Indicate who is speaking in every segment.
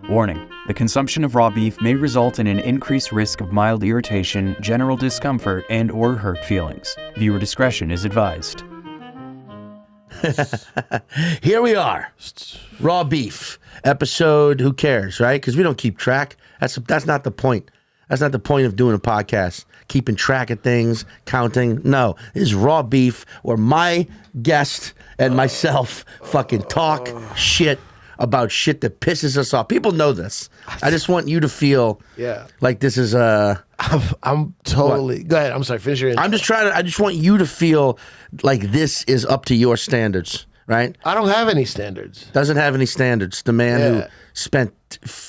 Speaker 1: Warning: the consumption of raw beef may result in an increased risk of mild irritation, general discomfort, and/or hurt feelings. Viewer discretion is advised.
Speaker 2: Here we are, raw beef episode. Who cares, right? Because we don't keep track. That's not the point. That's not the point of doing a podcast. Keeping track of things, counting. No, this is raw beef where my guest and myself fucking talk shit about shit that pisses us off. People know this. I just want you to feel like this is
Speaker 3: I'm totally...
Speaker 2: What?
Speaker 3: Go ahead. I'm sorry. Finish your intro.
Speaker 2: I just want you to feel like this is up to your standards, right?
Speaker 3: I don't have any standards.
Speaker 2: Doesn't have any standards. The man who spent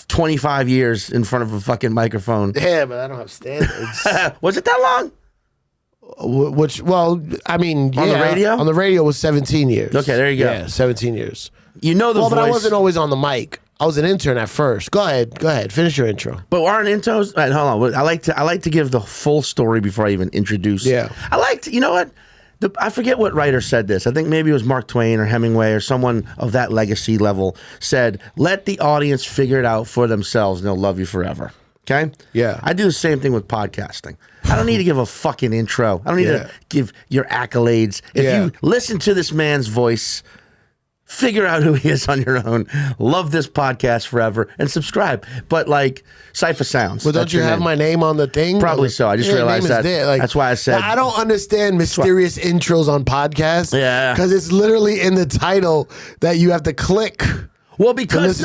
Speaker 2: 25 years in front of a fucking microphone.
Speaker 3: Yeah, but I don't have standards.
Speaker 2: Was it that long?
Speaker 3: Well, I mean,
Speaker 2: on the radio?
Speaker 3: On the radio was 17 years.
Speaker 2: Okay, there you go.
Speaker 3: Yeah, 17 years.
Speaker 2: You know the voice.
Speaker 3: But I wasn't always on the mic. I was an intern at first. Go ahead. Finish your intro.
Speaker 2: But aren't intros? Right, hold on. I like to give the full story before I even introduce.
Speaker 3: Yeah.
Speaker 2: I like to. You know what? I forget what writer said this. I think maybe it was Mark Twain or Hemingway or someone of that legacy level said, "Let the audience figure it out for themselves, and they'll love you forever." Okay?
Speaker 3: Yeah.
Speaker 2: I do the same thing with podcasting. I don't need to give a fucking intro. I don't need to give your accolades. If you listen to this man's voice, figure out who he is on your own. Love this podcast forever and subscribe. But like Cipha Sounds.
Speaker 3: Well, don't you have my name on the thing?
Speaker 2: Probably so. I just realized that. That's why I said.
Speaker 3: I don't understand mysterious intros on podcasts.
Speaker 2: Yeah.
Speaker 3: Because it's literally in the title that you have to click.
Speaker 2: Well, because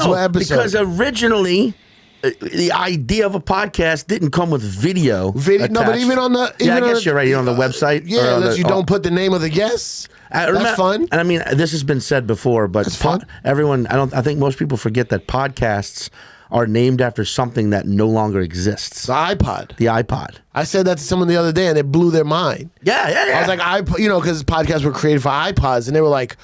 Speaker 2: originally the idea of a podcast didn't come with video.
Speaker 3: No, but even on the
Speaker 2: I guess you're right. Even on the website.
Speaker 3: Yeah, unless you don't put the name of the guest. That's fun.
Speaker 2: And I mean, this has been said before, but
Speaker 3: that's fun.
Speaker 2: Everyone, I think most people forget that podcasts are named after something that no longer exists.
Speaker 3: The iPod.
Speaker 2: The iPod.
Speaker 3: I said that to someone the other day, and it blew their mind.
Speaker 2: Yeah.
Speaker 3: I was like, because podcasts were created for iPods, and they were like,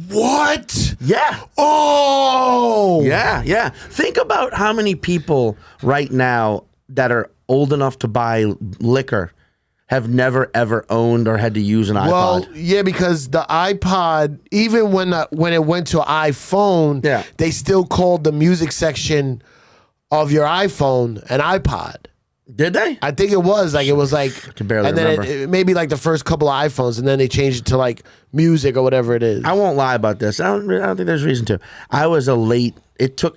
Speaker 3: what?
Speaker 2: Yeah.
Speaker 3: Oh.
Speaker 2: Yeah. Think about how many people right now that are old enough to buy liquor have never ever owned or had to use an iPod.
Speaker 3: Well, yeah, because the iPod, even when it went to iPhone, they still called the music section of your iPhone an iPod.
Speaker 2: Did they?
Speaker 3: I think it was like
Speaker 2: I can barely remember.
Speaker 3: It maybe like the first couple of iPhones, and then they changed it to like music or whatever it is.
Speaker 2: I won't lie about this. I don't think there's reason to. I was a late.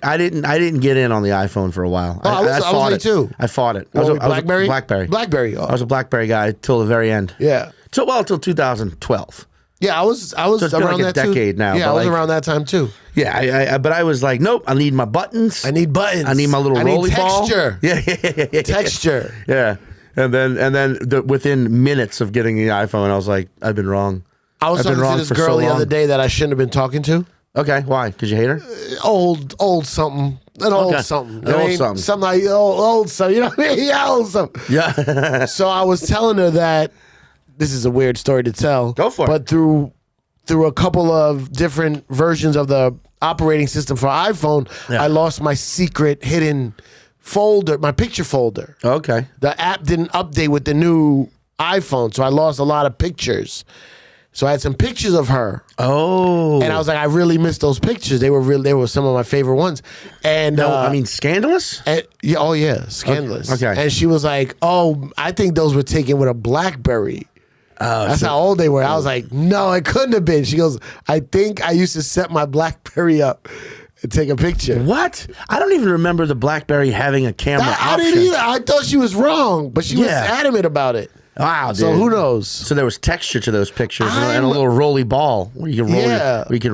Speaker 2: I didn't get in on the iPhone for a while.
Speaker 3: Oh, I was late too.
Speaker 2: I fought it.
Speaker 3: Well, BlackBerry?
Speaker 2: BlackBerry.
Speaker 3: Oh.
Speaker 2: I was a BlackBerry guy till the very end.
Speaker 3: Yeah.
Speaker 2: Till 2012.
Speaker 3: Yeah, I was
Speaker 2: so it's been
Speaker 3: around
Speaker 2: like a
Speaker 3: that
Speaker 2: decade
Speaker 3: too.
Speaker 2: now.
Speaker 3: Yeah, I was around that time too.
Speaker 2: Yeah, but I was like, nope. I need my buttons.
Speaker 3: I need buttons.
Speaker 2: I need my little rolly ball.
Speaker 3: Texture.
Speaker 2: Yeah.
Speaker 3: Texture.
Speaker 2: Yeah. And then within minutes of getting the iPhone, I was like, I've been wrong.
Speaker 3: I was talking to this girl the other day that I shouldn't have been talking to.
Speaker 2: Okay, why? Because you hate her?
Speaker 3: Old something. Old something.
Speaker 2: Old something.
Speaker 3: Something like old something. You know what I mean? Yeah, old something.
Speaker 2: Yeah.
Speaker 3: So I was telling her that this is a weird story to tell.
Speaker 2: Go for it.
Speaker 3: But through a couple of different versions of the operating system for iPhone, I lost my secret hidden folder, my picture folder.
Speaker 2: Okay.
Speaker 3: The app didn't update with the new iPhone, so I lost a lot of pictures. So I had some pictures of her.
Speaker 2: Oh.
Speaker 3: And I was like, I really miss those pictures. They were some of my favorite ones. And
Speaker 2: scandalous?
Speaker 3: Scandalous.
Speaker 2: Okay.
Speaker 3: And she was like, oh, I think those were taken with a BlackBerry. That's how old they were. I was like, no, it couldn't have been. She goes, I think I used to set my BlackBerry up and take a picture.
Speaker 2: What? I don't even remember the BlackBerry having a camera option.
Speaker 3: I didn't either. I thought she was wrong, but she was adamant about it.
Speaker 2: Wow, dude.
Speaker 3: So who knows?
Speaker 2: So there was texture to those pictures and a little roly ball where you could roll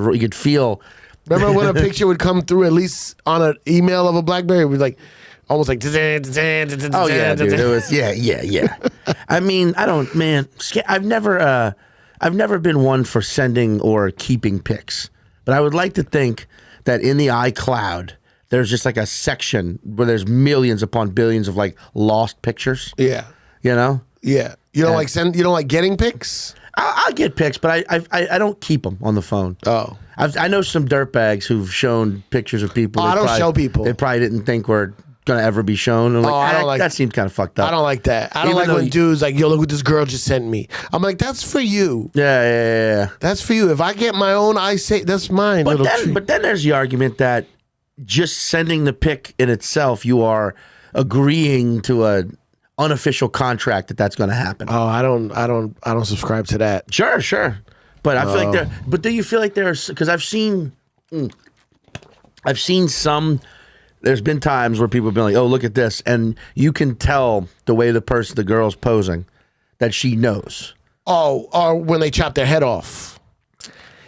Speaker 2: where you could feel.
Speaker 3: Remember when a picture would come through, at least on an email of a BlackBerry, it would be like almost like. Oh
Speaker 2: yeah, dude. It was yeah. I mean, I've never been one for sending or keeping pics, but I would like to think that in the iCloud there's just like a section where there's millions upon billions of like lost pictures.
Speaker 3: Yeah.
Speaker 2: You know.
Speaker 3: Yeah. You don't you don't like getting pics?
Speaker 2: I'll get pics, but I don't keep them on the phone.
Speaker 3: Oh.
Speaker 2: I know some dirtbags who've shown pictures of people.
Speaker 3: I don't show people.
Speaker 2: They probably didn't think were going to ever be shown. That seems kind of fucked up.
Speaker 3: I don't like that. I don't like when dudes like, yo, look what this girl just sent me. I'm like, that's for you.
Speaker 2: Yeah.
Speaker 3: That's for you. If I get my own, I say, that's mine.
Speaker 2: But then there's the argument that just sending the pic in itself, you are agreeing to a unofficial contract that's going to happen.
Speaker 3: Oh, I don't subscribe to that.
Speaker 2: Sure. But I feel like there. But do you feel like there's? Because I've seen some. There's been times where people have been like, "Oh, look at this," and you can tell the way the girl's posing, that she knows.
Speaker 3: Oh, or when they chop their head off.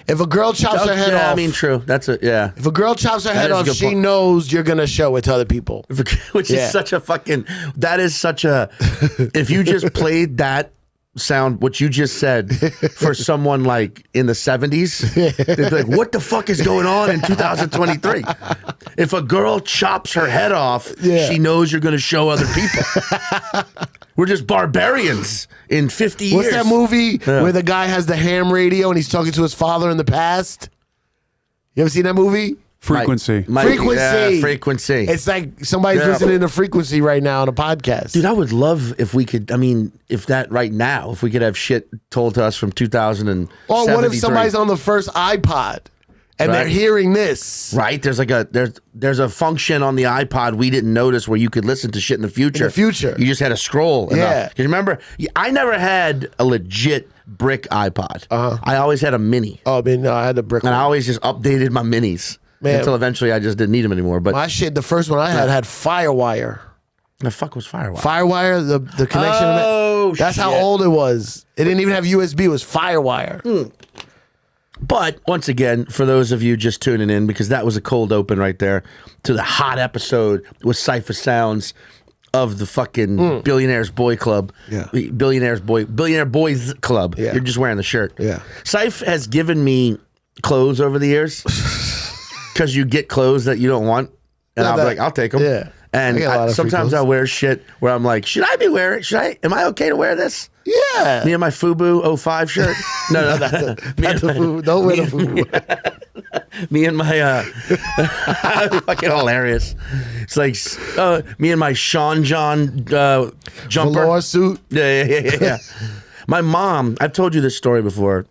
Speaker 3: If a girl chops her head off,
Speaker 2: I mean, true. That's it. Yeah.
Speaker 3: If a girl chops her head
Speaker 2: is a
Speaker 3: off,
Speaker 2: good
Speaker 3: she
Speaker 2: point.
Speaker 3: knows you're gonna show it to other people.
Speaker 2: Which is such a fucking. That is such a. If you just played that sound, what you just said, for someone like in the 70s, they'd be like, "What the fuck is going on in 2023?" If a girl chops her head off, she knows you're going to show other people. We're just barbarians in 50 years.
Speaker 3: What's that movie where the guy has the ham radio and he's talking to his father in the past? You ever seen that movie?
Speaker 1: Frequency.
Speaker 2: Frequency.
Speaker 3: It's like somebody's listening to Frequency right now on a podcast.
Speaker 2: Dude, I would love if we could, if that right now, if we could have shit told to us from 2000.
Speaker 3: Or what if somebody's on the first iPod and they're hearing this?
Speaker 2: Right. There's like there's a function on the iPod we didn't notice where you could listen to shit in the future. You just had to scroll enough. Because remember, I never had a legit brick iPod. I always had a mini.
Speaker 3: Oh, no, I had the brick
Speaker 2: and
Speaker 3: one.
Speaker 2: I always just updated my minis. Man, until eventually I just didn't need them anymore. But
Speaker 3: my shit, the first one I had Firewire.
Speaker 2: The fuck was Firewire?
Speaker 3: Firewire, the connection.
Speaker 2: Oh,
Speaker 3: that's how old it was. It didn't even have USB. It was Firewire.
Speaker 2: But once again, for those of you just tuning in, because that was a cold open right there to the hot episode with Cipha Sounds of the fucking Billionaires Boy Club.
Speaker 3: Yeah.
Speaker 2: Billionaire Boys Club.
Speaker 3: Yeah.
Speaker 2: You're just wearing the shirt.
Speaker 3: Yeah.
Speaker 2: Cipha has given me clothes over the years. Because you get clothes that you don't want, and I'll be like, I'll take them.
Speaker 3: Yeah.
Speaker 2: And sometimes I wear shit where I'm like, should I be wearing? Am I okay to wear this?
Speaker 3: Yeah.
Speaker 2: Me and my FUBU 05 shirt. No,
Speaker 3: don't wear the FUBU.
Speaker 2: Me and my fucking hilarious. It's like me and my Sean John jumper
Speaker 3: velour suit.
Speaker 2: Yeah. My mom. I've told you this story before.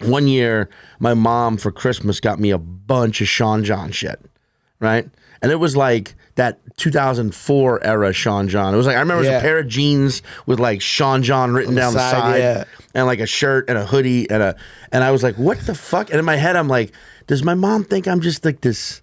Speaker 2: One year, my mom for Christmas got me a bunch of Sean John shit, right? And it was like that 2004 era Sean John. It was like, I remember it was a pair of jeans with like Sean John written down the side, and like a shirt and a hoodie and I was like, what the fuck? And in my head, I'm like, does my mom think I'm just like this?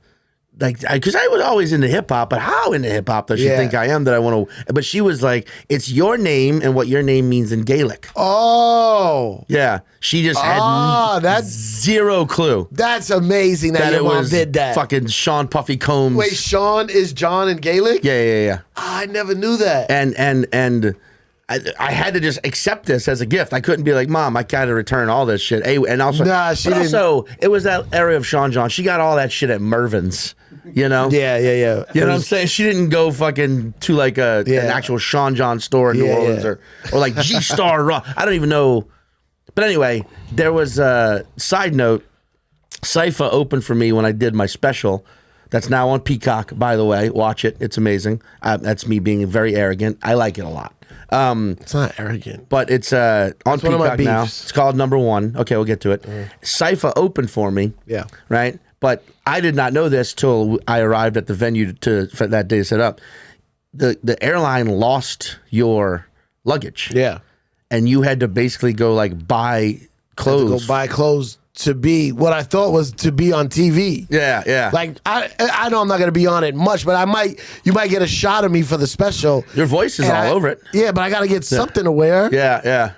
Speaker 2: Like, because I was always into hip hop, but how into hip hop does she think I am that I want to? But she was like, it's your name and what your name means in Gaelic.
Speaker 3: Oh,
Speaker 2: yeah. She just had
Speaker 3: that's
Speaker 2: zero clue.
Speaker 3: That's amazing that your mom did that.
Speaker 2: Fucking Sean Puffy Combs.
Speaker 3: Wait, Sean is John in Gaelic?
Speaker 2: Yeah.
Speaker 3: I never knew that.
Speaker 2: And I had to just accept this as a gift. I couldn't be like, Mom, I gotta return all this shit. And also, it was that area of Sean John. She got all that shit at Mervyn's. You know?
Speaker 3: Yeah.
Speaker 2: You know what I'm saying? She didn't go fucking to like an actual Sean John store in New Orleans or like G-Star Raw. I don't even know. But anyway, there was a side note. Cipha opened for me when I did my special. That's now on Peacock, by the way. Watch it. It's amazing. That's me being very arrogant. I like it a lot.
Speaker 3: It's not arrogant.
Speaker 2: But it's on Peacock now. It's called Number One. Okay, we'll get to it. Cipha opened for me.
Speaker 3: Yeah.
Speaker 2: Right? But I did not know this till I arrived at the venue for that day to set up. The airline lost your luggage.
Speaker 3: Yeah.
Speaker 2: And you had to basically go like buy clothes.
Speaker 3: To be what I thought was to be on TV.
Speaker 2: Yeah.
Speaker 3: Like I know I'm not gonna be on it much, but you might get a shot of me for the special.
Speaker 2: Your voice is all over it.
Speaker 3: Yeah, but I gotta get something to wear.
Speaker 2: Yeah.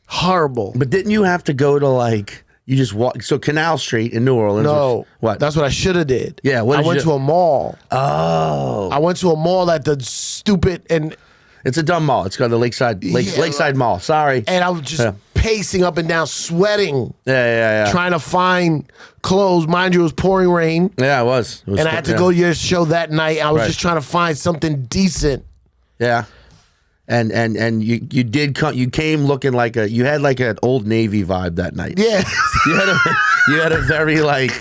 Speaker 3: Horrible.
Speaker 2: But didn't you have to go to like you just walk Canal Street in New Orleans?
Speaker 3: No.
Speaker 2: What?
Speaker 3: That's what I should have did.
Speaker 2: Yeah,
Speaker 3: I went to a mall.
Speaker 2: Oh.
Speaker 3: I went to a mall at the stupid and
Speaker 2: it's a dumb mall. It's called the Lakeside Mall. Sorry.
Speaker 3: And I was just pacing up and down, sweating.
Speaker 2: Yeah.
Speaker 3: Trying to find clothes. Mind you, it was pouring rain.
Speaker 2: Yeah, it was.
Speaker 3: And I had to go to your show that night. I was just trying to find something decent.
Speaker 2: Yeah. And you did come. You came looking like you had like an Old Navy vibe that night.
Speaker 3: Yeah.
Speaker 2: You had a very like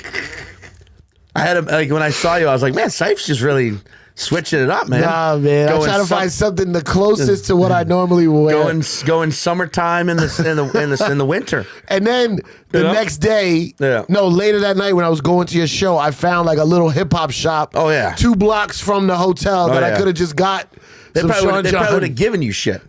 Speaker 2: I had like when I saw you, I was like, man, Cipha's just really switching it up, man.
Speaker 3: Nah, man. I'm trying to find something the closest to what I normally wear.
Speaker 2: Going summertime in the winter.
Speaker 3: And then the next day, later that night when I was going to your show, I found like a little hip hop shop.
Speaker 2: Oh yeah,
Speaker 3: 2 blocks from the hotel that I could have just got. They probably would have
Speaker 2: given you shit.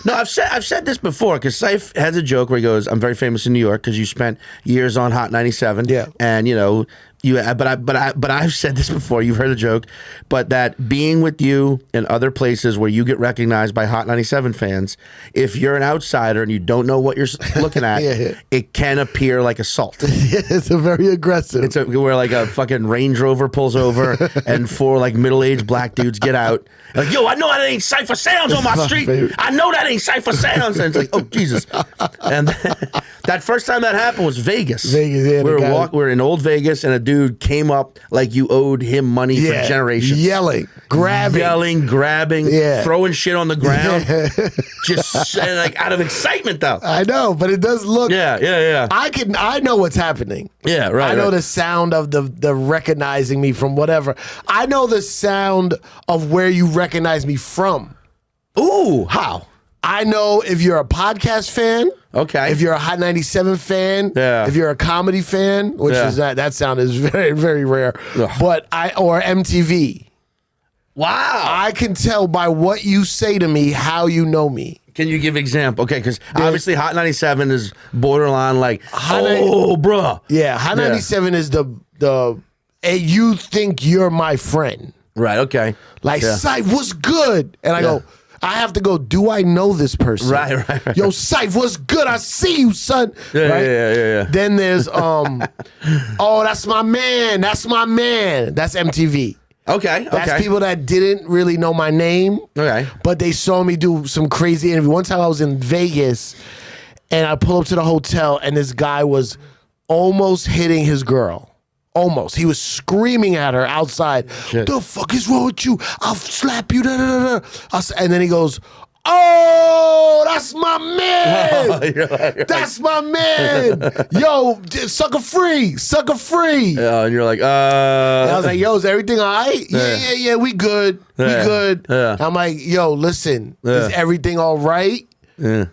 Speaker 2: No, I've said this before because Cipha has a joke where he goes, "I'm very famous in New York because you spent years on Hot 97."
Speaker 3: Yeah,
Speaker 2: and you know. But I've said this before. You've heard the joke, but that being with you in other places where you get recognized by Hot 97 fans, if you're an outsider and you don't know what you're looking at, it can appear like assault.
Speaker 3: It's a very aggressive.
Speaker 2: It's where like a fucking Range Rover pulls over and 4 like middle-aged black dudes get out. Like, yo, I know that ain't Cipha Sounds on my street. I know that ain't Cipha Sounds. And it's like, oh Jesus. And that first time that happened was Vegas.
Speaker 3: Yeah.
Speaker 2: We were in old Vegas, and a dude came up like you owed him money for generations.
Speaker 3: Yelling, grabbing,
Speaker 2: throwing shit on the ground. Just like out of excitement, though.
Speaker 3: I know, but it does look.
Speaker 2: Yeah.
Speaker 3: I know what's happening.
Speaker 2: Yeah, right.
Speaker 3: I know the sound of the recognizing me from whatever. I know the sound of where you recognize me from.
Speaker 2: Ooh, how?
Speaker 3: I know if you're a podcast fan.
Speaker 2: Okay.
Speaker 3: If you're a Hot 97 fan, if you're a comedy fan, which is that sound is very, very rare. Ugh. But or MTV.
Speaker 2: Wow.
Speaker 3: I can tell by what you say to me how you know me.
Speaker 2: Can you give example? Okay, because obviously Hot 97 is borderline like, bruh.
Speaker 3: Yeah, Hot 97 is the you think you're my friend.
Speaker 2: Right, okay.
Speaker 3: Like, Cipha, what's good? And I go, I have to go, do I know this person?
Speaker 2: Right.
Speaker 3: Yo, Cipha, what's good? I see you, son.
Speaker 2: Yeah.
Speaker 3: Then there's, oh, that's my man. That's MTV.
Speaker 2: Okay.
Speaker 3: That's people that didn't really know my name.
Speaker 2: Okay.
Speaker 3: But they saw me do some crazy interview. One time I was in Vegas, and I pull up to the hotel, and this guy was almost hitting his girl. Almost. He was screaming at her outside. Shit. The fuck is wrong with you? I'll slap you. And then he goes, oh, that's my man. That's my man. Yo, sucker free.
Speaker 2: Yeah, and you're like,
Speaker 3: And I was like, yo, is everything all right? Yeah, we good. We good.
Speaker 2: Yeah.
Speaker 3: I'm like, yo, listen, is everything all right?
Speaker 2: Yeah.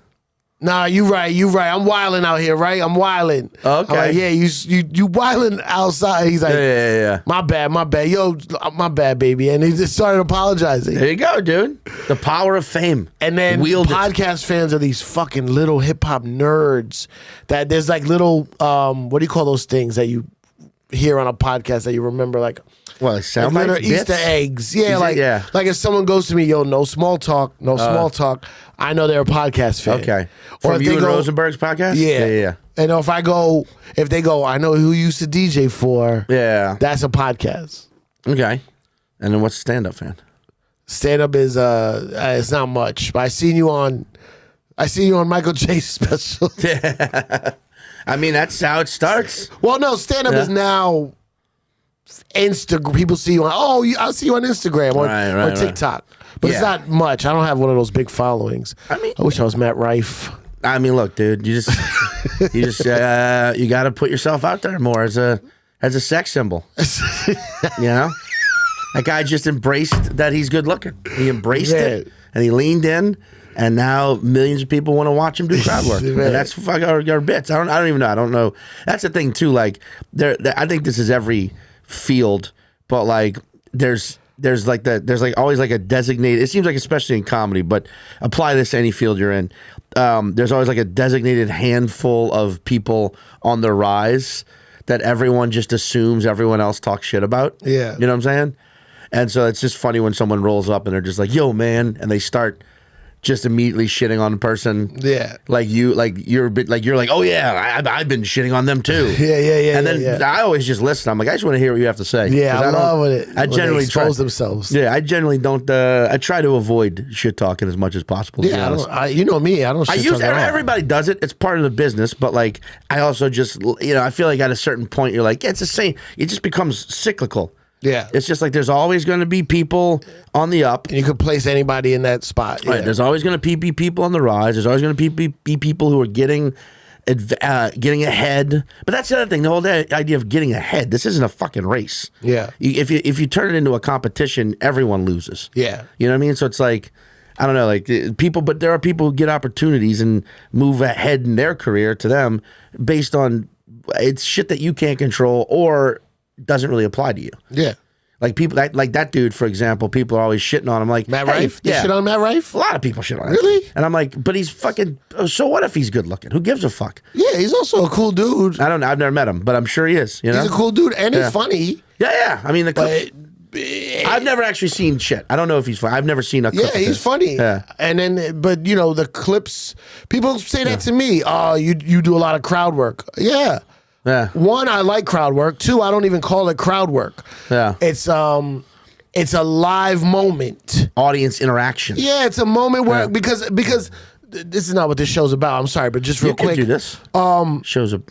Speaker 3: Nah, you right. I'm wilding out here, right? I'm wilding.
Speaker 2: Okay.
Speaker 3: I'm like, yeah, you wilding outside. He's like,
Speaker 2: yeah.
Speaker 3: My bad. Yo, my bad, baby. And he just started apologizing.
Speaker 2: There you go, dude. The power of fame.
Speaker 3: And then podcast fans are these fucking little hip hop nerds that there's like little, what do you call those things that you hear on a podcast that you remember like?
Speaker 2: Well, it sound like
Speaker 3: Easter eggs. Yeah, like if someone goes to me, yo, no small talk, small talk. I know they're a podcast fan.
Speaker 2: Okay.
Speaker 3: Or
Speaker 2: From you and Rosenberg's podcast?
Speaker 3: Yeah. And if they go, I know who you used to DJ for.
Speaker 2: Yeah.
Speaker 3: That's a podcast.
Speaker 2: Okay. And then what's stand-up, fan?
Speaker 3: Stand-up is, it's not much. But I seen you on Michael J's special.
Speaker 2: Yeah. I mean, that's how it starts.
Speaker 3: Well, no, stand-up is now Instagram. People see you on, I'll see you on Instagram or TikTok. But it's not much. I don't have one of those big followings. I wish I was Matt Rife.
Speaker 2: I mean, look, dude, you got to put yourself out there more as a sex symbol. You know, that guy just embraced that he's good looking. He embraced it and he leaned in, and now millions of people want to watch him do crowd work. And that's fuck our bits. I don't even know. I don't know. That's the thing too. Like I think this is every field, but like there's always like a designated, it seems like especially in comedy, but apply this to any field you're in. There's always like a designated handful of people on the rise that everyone just assumes everyone else talks shit about.
Speaker 3: Yeah.
Speaker 2: You know what I'm saying? And so it's just funny when someone rolls up and they're just like, yo, man, and they start just immediately shitting on the person.
Speaker 3: Yeah.
Speaker 2: You're like, oh yeah, I've been shitting on them too.
Speaker 3: Yeah.
Speaker 2: And then I always just listen. I'm like, I just want to hear what you have to say.
Speaker 3: Yeah, I love it.
Speaker 2: I generally
Speaker 3: expose themselves.
Speaker 2: Yeah, I generally don't. I try to avoid shit talking as much as possible.
Speaker 3: Yeah, you know me. I don't.
Speaker 2: Everybody does it. It's part of the business. But like, I also just, I feel like at a certain point, you're like, it's the same. It just becomes cyclical.
Speaker 3: Yeah.
Speaker 2: It's just like there's always going to be people on the up.
Speaker 3: And you could place anybody in that spot.
Speaker 2: Right. There's always going to be people on the rise. There's always going to be people who are getting getting ahead. But that's the other thing, the whole idea of getting ahead. This isn't a fucking race.
Speaker 3: Yeah.
Speaker 2: If you turn it into a competition, everyone loses.
Speaker 3: Yeah.
Speaker 2: You know what I mean? So it's like, I don't know, like people, but there are people who get opportunities and move ahead in their career to them based on it's shit that you can't control or doesn't really apply to you.
Speaker 3: Yeah.
Speaker 2: Like people, like that dude, for example, people are always shitting on him. Like
Speaker 3: Matt
Speaker 2: hey,
Speaker 3: Rife? Yeah. Shit on Matt Rife?
Speaker 2: A lot of people shit on him.
Speaker 3: Really?
Speaker 2: And I'm like, but he's fucking, so what if he's good looking? Who gives a fuck?
Speaker 3: Yeah, he's also a cool dude.
Speaker 2: I don't know. I've never met him, but I'm sure he is. You know?
Speaker 3: He's a cool dude and he's funny.
Speaker 2: Yeah. I mean, the clips, I've never actually seen shit. I don't know if he's funny. I've never seen a clip.
Speaker 3: Yeah, he's funny.
Speaker 2: Yeah.
Speaker 3: And then, but you know, the clips, people say that to me. Oh, you do a lot of crowd work. Yeah.
Speaker 2: Yeah.
Speaker 3: One, I like crowd work. Two, I don't even call it crowd work.
Speaker 2: Yeah.
Speaker 3: It's a live moment.
Speaker 2: Audience interaction.
Speaker 3: Yeah, it's a moment where because this is not what this show's about. I'm sorry, but just real
Speaker 2: You
Speaker 3: quick.
Speaker 2: can do this. Shows a.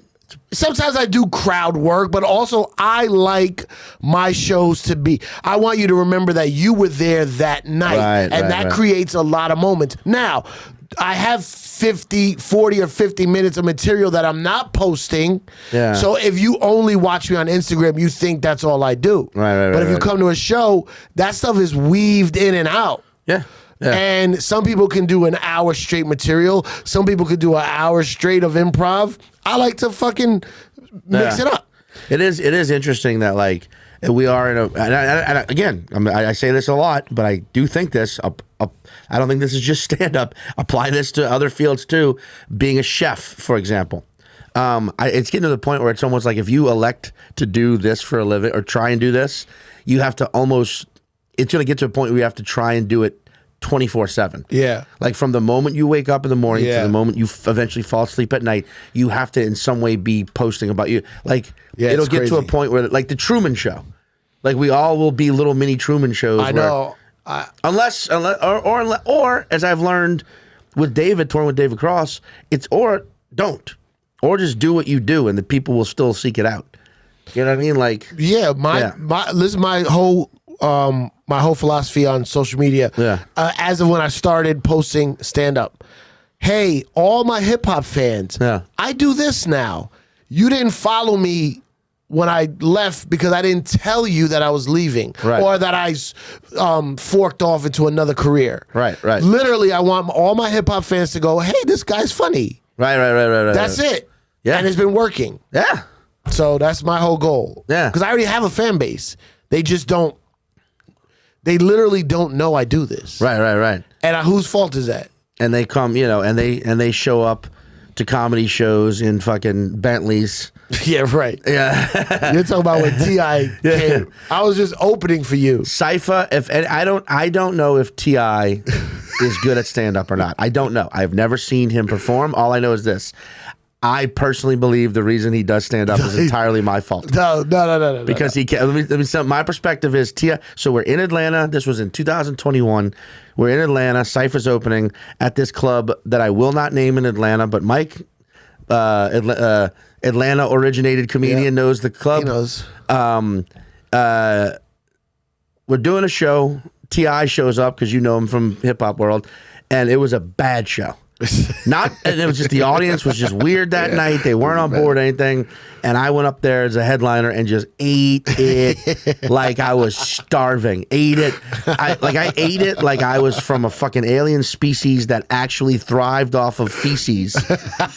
Speaker 3: Sometimes I do crowd work, but also I like my shows to be. I want you to remember that you were there that night, and that creates a lot of moments. Now, I have 40 or 50 minutes of material that I'm not posting.
Speaker 2: Yeah.
Speaker 3: So if you only watch me on Instagram, you think that's all I do.
Speaker 2: Right.
Speaker 3: But if you come to a show, that stuff is weaved in and out.
Speaker 2: Yeah. Yeah.
Speaker 3: And some people can do an hour straight material. Some people could do an hour straight of improv. I like to fucking mix it up.
Speaker 2: It is interesting that like we are in a. And again, I say this a lot, but I do think this. I don't think this is just stand up. Apply this to other fields too. Being a chef, for example. It's getting to the point where it's almost like if you elect to do this for a living or try and do this, you have to almost. It's going to get to a point where you have to try and do it 24/7.
Speaker 3: Yeah.
Speaker 2: Like from the moment you wake up in the morning to the moment you eventually fall asleep at night, you have to in some way be posting about you. Like it'll get to a point where like the Truman Show. Like we all will be little mini Truman shows.
Speaker 3: I know.
Speaker 2: Unless as I've learned with David, touring with David Cross, it's or don't. Or just do what you do and the people will still seek it out. You know what I mean? Like
Speaker 3: this is my whole philosophy on social media.
Speaker 2: Yeah.
Speaker 3: As of when I started posting stand up. Hey, all my hip hop fans, I do this now. You didn't follow me when I left because I didn't tell you that I was leaving or that I forked off into another career.
Speaker 2: Right.
Speaker 3: Literally, I want all my hip hop fans to go, hey, this guy's funny.
Speaker 2: Right.
Speaker 3: That's it.
Speaker 2: Yeah.
Speaker 3: And it's been working.
Speaker 2: Yeah.
Speaker 3: So that's my whole goal.
Speaker 2: Yeah.
Speaker 3: Because I already have a fan base. They just don't. They literally don't know I do this.
Speaker 2: Right.
Speaker 3: And whose fault is that?
Speaker 2: And they come, and they show up to comedy shows in fucking Bentleys.
Speaker 3: Yeah, right.
Speaker 2: Yeah.
Speaker 3: You're talking about when T.I. came. I was just opening for you.
Speaker 2: Cipha, I don't know if T.I. is good at stand up or not. I don't know. I've never seen him perform. All I know is this. I personally believe the reason he does stand up is entirely my fault.
Speaker 3: No.
Speaker 2: Because he can't. Let me my perspective is Tia. So we're in Atlanta. This was in 2021. We're in Atlanta. Cipha's opening at this club that I will not name in Atlanta, but Mike, Atlanta originated comedian, knows the club.
Speaker 3: He knows.
Speaker 2: We're doing a show. T.I. shows up because you know him from hip hop world, and it was a bad show. And it was just the audience was just weird that night. They weren't on board or anything. And I went up there as a headliner and just ate it like I was starving. Ate it. I ate it like I was from a fucking alien species that actually thrived off of feces.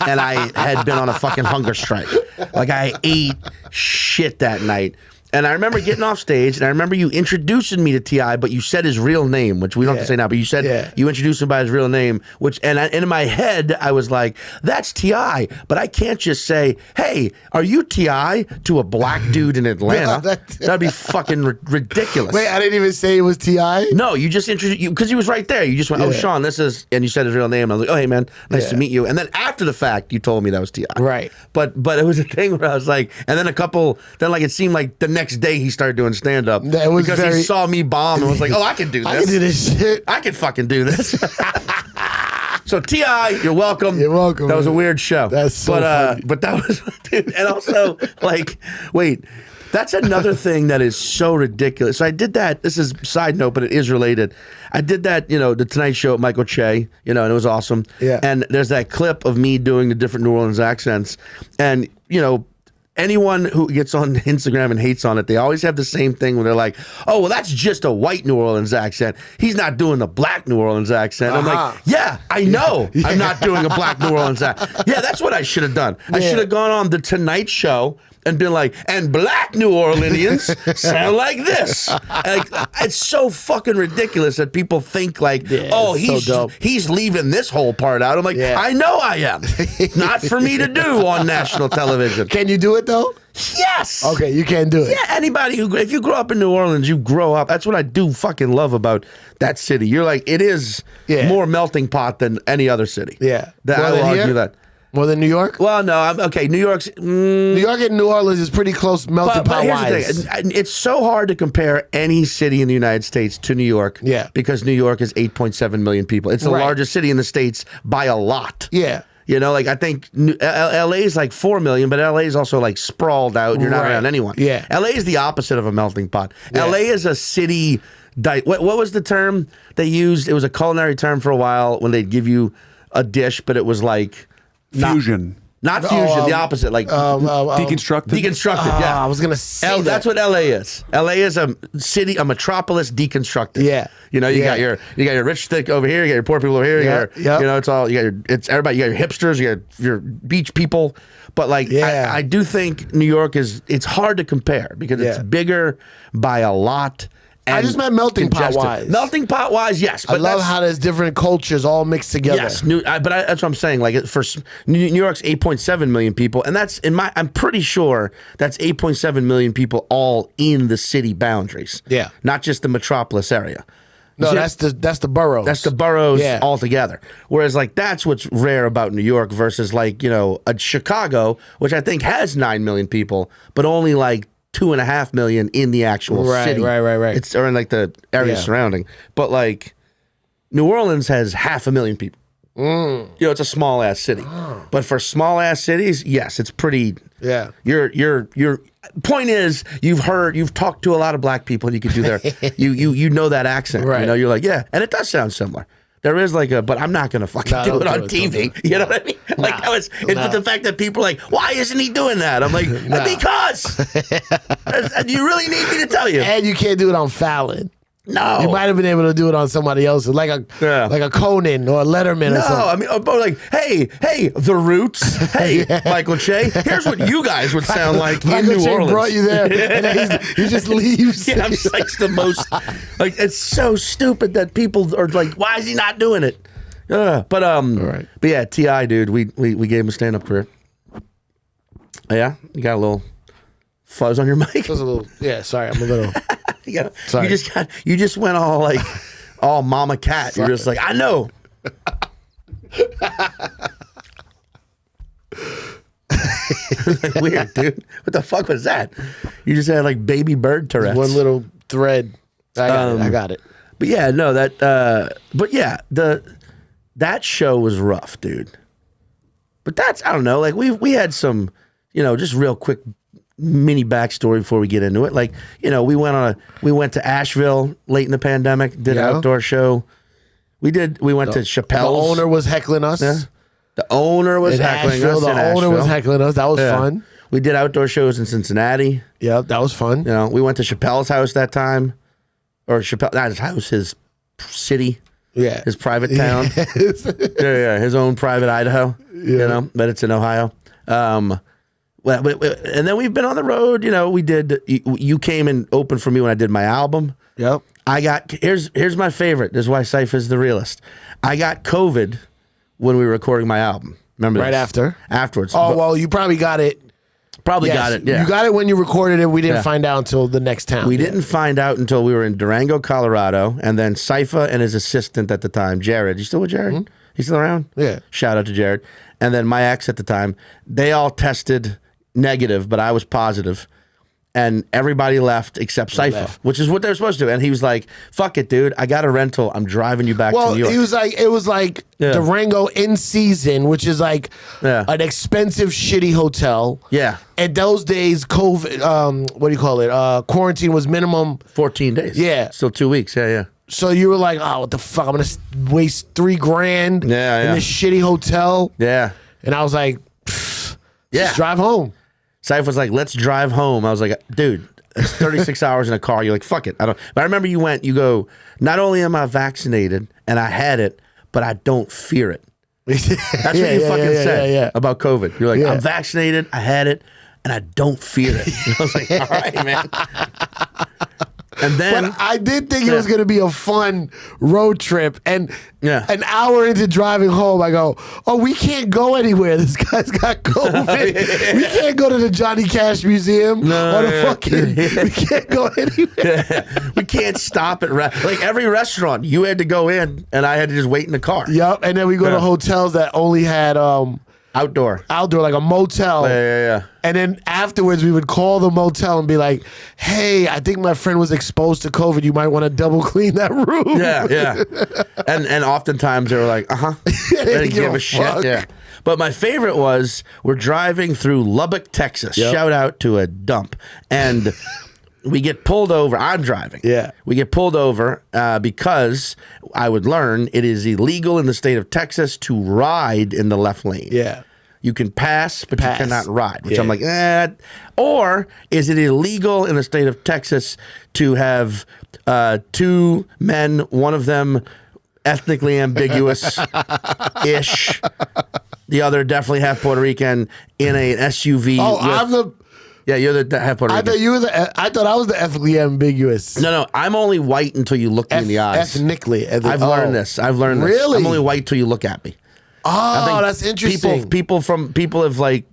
Speaker 2: And I had been on a fucking hunger strike. Like I ate shit that night. And I remember getting off stage, and I remember you introducing me to T.I., but you said his real name, which we don't have to say now, but you said you introduced him by his real name, and in my head, I was like, that's T.I., but I can't just say, hey, are you T.I. to a black dude in Atlanta? That'd be fucking ridiculous.
Speaker 3: Wait, I didn't even say it was T.I.?
Speaker 2: No, you just introduced, because he was right there. You just went, oh, Sean, this is, and you said his real name. I was like, oh, hey, man, nice to meet you. And then after the fact, you told me that was T.I.
Speaker 3: Right.
Speaker 2: But it was a thing where I was like, and then it seemed like the next day he started doing stand-up because he saw me bomb and was like, oh, I can do this.
Speaker 3: I can do this shit.
Speaker 2: I can fucking do this. So T.I., you're welcome.
Speaker 3: You're welcome.
Speaker 2: That was a weird show.
Speaker 3: That's so funny.
Speaker 2: But that was, dude, and also, like, wait, That's another thing that is so ridiculous. So I did that. This is side note, but it is related. I did that, the Tonight Show with Michael Che, and it was awesome.
Speaker 3: Yeah.
Speaker 2: And there's that clip of me doing the different New Orleans accents. And, anyone who gets on Instagram and hates on it, they always have the same thing where they're like, oh, well, that's just a white New Orleans accent. He's not doing the black New Orleans accent. I'm like, yeah, I know I'm not doing a black New Orleans accent. Yeah, that's what I should have done. I should have gone on the Tonight Show and been like, and black New Orleanians sound like this. Like, it's so fucking ridiculous that people think like, oh, he's leaving this whole part out. I'm like, I know I am. Not for me to do on national television.
Speaker 3: Can you do it though?
Speaker 2: Yes.
Speaker 3: Okay, you can do it.
Speaker 2: Yeah, anybody if you grow up in New Orleans, you grow up. That's what I do fucking love about that city. You're like, it is more melting pot than any other city.
Speaker 3: Yeah.
Speaker 2: I will argue that.
Speaker 3: More than New York?
Speaker 2: Well, no, okay. New York's
Speaker 3: New York and New Orleans is pretty close melting pot
Speaker 2: here's
Speaker 3: wise.
Speaker 2: the thing. It's so hard to compare any city in the United States to New York.
Speaker 3: Yeah.
Speaker 2: Because New York is 8.7 million people. It's the largest city in the States by a lot.
Speaker 3: Yeah.
Speaker 2: I think LA is like 4 million, but LA is also like sprawled out. You're not around anyone.
Speaker 3: Yeah.
Speaker 2: LA is the opposite of a melting pot.
Speaker 3: Yeah.
Speaker 2: LA is a city. What was the term they used? It was a culinary term for a while when they'd give you a dish, but it was like
Speaker 4: fusion.
Speaker 2: Not fusion, the opposite, like
Speaker 4: deconstructed.
Speaker 2: Deconstructed, yeah.
Speaker 3: I was gonna say
Speaker 2: that's what LA is. LA is a city, a metropolis deconstructed.
Speaker 3: Yeah.
Speaker 2: You got your rich thick over here, you got your poor people over here, it's all it's everybody, you got your hipsters, you got your beach people. But I do think New York it's hard to compare because it's bigger by a lot.
Speaker 3: I just meant melting pot wise.
Speaker 2: Melting pot wise, yes. But
Speaker 3: I love how there's different cultures all mixed together.
Speaker 2: Yes, that's what I'm saying. Like for New York's 8.7 million people, and that's I'm pretty sure that's 8.7 million people all in the city boundaries. Yeah, not just the metropolis area.
Speaker 3: No, that's the boroughs.
Speaker 2: That's the boroughs altogether. Whereas that's what's rare about New York versus a Chicago, which I think has 9 million people, but only 2.5 million in the actual city. Right. It's or in the area surrounding. But New Orleans has 500,000 people. It's a small ass city. But for small ass cities, yes, it's pretty. Yeah. Your point is you've talked to a lot of black people and you can do their you know that accent. Right. You're like, yeah, and it does sound similar. There is but I'm not gonna fucking do it on TV. You know what I mean? But the fact that people are like, why isn't he doing that? I'm like, because. Do you really need me to tell you?
Speaker 3: And you can't do it on Fallon.
Speaker 2: No,
Speaker 3: you might have been able to do it on somebody else, like a Conan or a Letterman.
Speaker 2: No,
Speaker 3: or something.
Speaker 2: I mean, hey, The Roots. Hey, Michael Che. Here's what you guys would sound like in New Orleans.
Speaker 3: Brought you there, and then he just leaves.
Speaker 2: Yeah, I'm the most. It's so stupid that people are like, why is he not doing it? But yeah, T.I., dude, we gave him a stand-up career. Yeah, you got a little fuzz on your mic.
Speaker 3: It was a little. Yeah, sorry, I'm a little.
Speaker 2: Sorry. You just went all mama cat. Sorry. You're just like, I know. Weird, dude. What the fuck was that? You just had baby bird Tourette's.
Speaker 3: One little thread. I got it.
Speaker 2: But yeah, no, that show was rough, dude. But I don't know, we had some, just real quick mini backstory before we get into it. We went to Asheville late in the pandemic, did an outdoor show. We went to Chappelle's.
Speaker 3: The owner was heckling us.
Speaker 2: Yeah. The owner was heckling us.
Speaker 3: The owner was heckling us. That was fun.
Speaker 2: We did outdoor shows in Cincinnati.
Speaker 3: Yep, that was fun.
Speaker 2: We went to Chappelle's house that time. Or Chappelle, not his house, his city. Yeah. His private town. His own private Idaho. Yeah. But it's in Ohio. And then we've been on the road. We did. You came and opened for me when I did my album.
Speaker 3: Yep.
Speaker 2: Here's my favorite. This is why Cipha is the realist. I got COVID when we were recording my album. Remember
Speaker 3: right
Speaker 2: this? Afterwards.
Speaker 3: Oh, well, you probably got it.
Speaker 2: Got it. Yeah.
Speaker 3: You got it when you recorded it. We didn't find out until the next town.
Speaker 2: We didn't find out until we were in Durango, Colorado, and then Cipha and his assistant at the time, Jared. You still with Jared? Mm-hmm. He's still around?
Speaker 3: Yeah.
Speaker 2: Shout out to Jared. And then my ex at the time, they all tested negative, but I was positive. And everybody left except Cipha, which is what they're supposed to. And he was like, fuck it, dude. I got a rental. I'm driving you back to New York.
Speaker 3: He was like, it was like Durango in season, which is like an expensive, shitty hotel.
Speaker 2: Yeah.
Speaker 3: And those days, COVID, what do you call it? Quarantine was minimum
Speaker 2: 14 days.
Speaker 3: Yeah.
Speaker 2: Still 2 weeks. Yeah, yeah.
Speaker 3: So you were like, oh, what the fuck? I'm going to waste $3,000 in this shitty hotel.
Speaker 2: Yeah.
Speaker 3: And I was like, just drive home.
Speaker 2: Cipha was like, let's drive home. I was like, dude, it's 36 hours in a car. You're like, fuck it. I don't. But I remember you go, not only am I vaccinated and I had it, but I don't fear it. That's what you fucking said about COVID. You're like, I'm vaccinated, I had it, and I don't fear it. I was like, all right, man. And then,
Speaker 3: but I did think it was going to be a fun road trip. And an hour into driving home, I go, oh, we can't go anywhere. This guy's got COVID. We can't go to the Johnny Cash Museum. No, we can't go anywhere.
Speaker 2: We can't stop at like every restaurant. You had to go in, and I had to just wait in the car.
Speaker 3: Yep. And then we go to hotels that only had
Speaker 2: outdoor,
Speaker 3: like a motel.
Speaker 2: Yeah.
Speaker 3: And then afterwards, we would call the motel and be like, hey, I think my friend was exposed to COVID. You might want to double clean that room.
Speaker 2: Yeah. and oftentimes they were like, they didn't give a shit. Yeah. But my favorite was we're driving through Lubbock, Texas. Yep. Shout out to a dump. And we get pulled over. I'm driving.
Speaker 3: Yeah.
Speaker 2: We get pulled over because I would learn it is illegal in the state of Texas to ride in the left lane.
Speaker 3: Yeah.
Speaker 2: You can pass, but you cannot ride, which I'm like, Or is it illegal in the state of Texas to have two men, one of them ethnically ambiguous-ish, the other definitely half Puerto Rican, in an SUV? Yeah, you're the half Puerto Rican.
Speaker 3: I thought I was the ethnically ambiguous.
Speaker 2: No, I'm only white until you look me in the eyes.
Speaker 3: Ethnically.
Speaker 2: I've learned this.
Speaker 3: Really?
Speaker 2: I'm only white till you look at me.
Speaker 3: Oh, that's interesting.
Speaker 2: People have like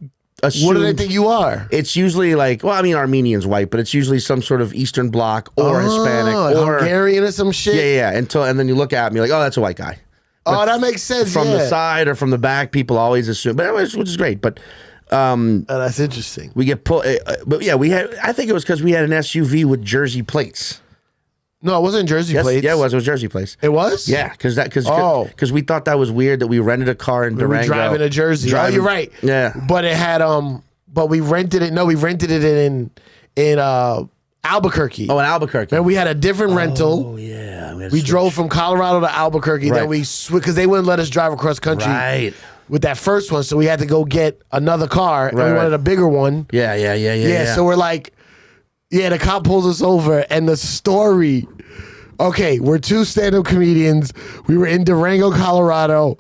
Speaker 2: assumed.
Speaker 3: What do they think you are?
Speaker 2: It's usually like, well, I mean, Armenian's white, but it's usually some sort of Eastern Bloc or Hispanic or
Speaker 3: Hungarian or some shit.
Speaker 2: Yeah. And then you look at me like, oh, that's a white guy. But
Speaker 3: that makes sense.
Speaker 2: From the side or from the back, people always assume, but anyways, which is great. But
Speaker 3: that's interesting.
Speaker 2: We get pulled, but yeah, I think it was because we had an SUV with Jersey plates.
Speaker 3: No, it wasn't Jersey plates.
Speaker 2: Yeah, it was Jersey plates.
Speaker 3: It was?
Speaker 2: Yeah, because we thought that was weird that we rented a car in Durango.
Speaker 3: We were driving to Jersey. Oh, you're right.
Speaker 2: Yeah.
Speaker 3: But it had but we rented it. No, we rented it in Albuquerque.
Speaker 2: Oh, in Albuquerque.
Speaker 3: And we had a different rental.
Speaker 2: Oh, yeah.
Speaker 3: We drove from Colorado to Albuquerque.
Speaker 2: Right.
Speaker 3: Then we because they wouldn't let us drive across country with that first one, so we had to go get another car. And we wanted a bigger one.
Speaker 2: Yeah.
Speaker 3: So we're like, the cop pulls us over, and the story. Okay, we're two stand-up comedians. We were in Durango, Colorado.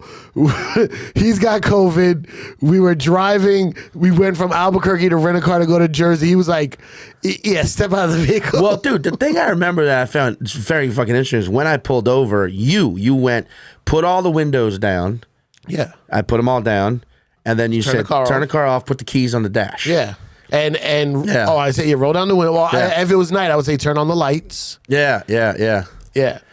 Speaker 3: He's got COVID. We were driving. We went from Albuquerque to rent a car to go to Jersey. He was like, yeah, step out of the vehicle.
Speaker 2: Well, dude, the thing I remember that I found very fucking interesting is when I pulled over, you went, put all the windows down.
Speaker 3: Yeah.
Speaker 2: I put them all down. And then you said, turn the car off, put the keys on the dash.
Speaker 3: Yeah. And I say, roll down the window. Well, if it was night, I would say turn on the lights.
Speaker 2: Yeah.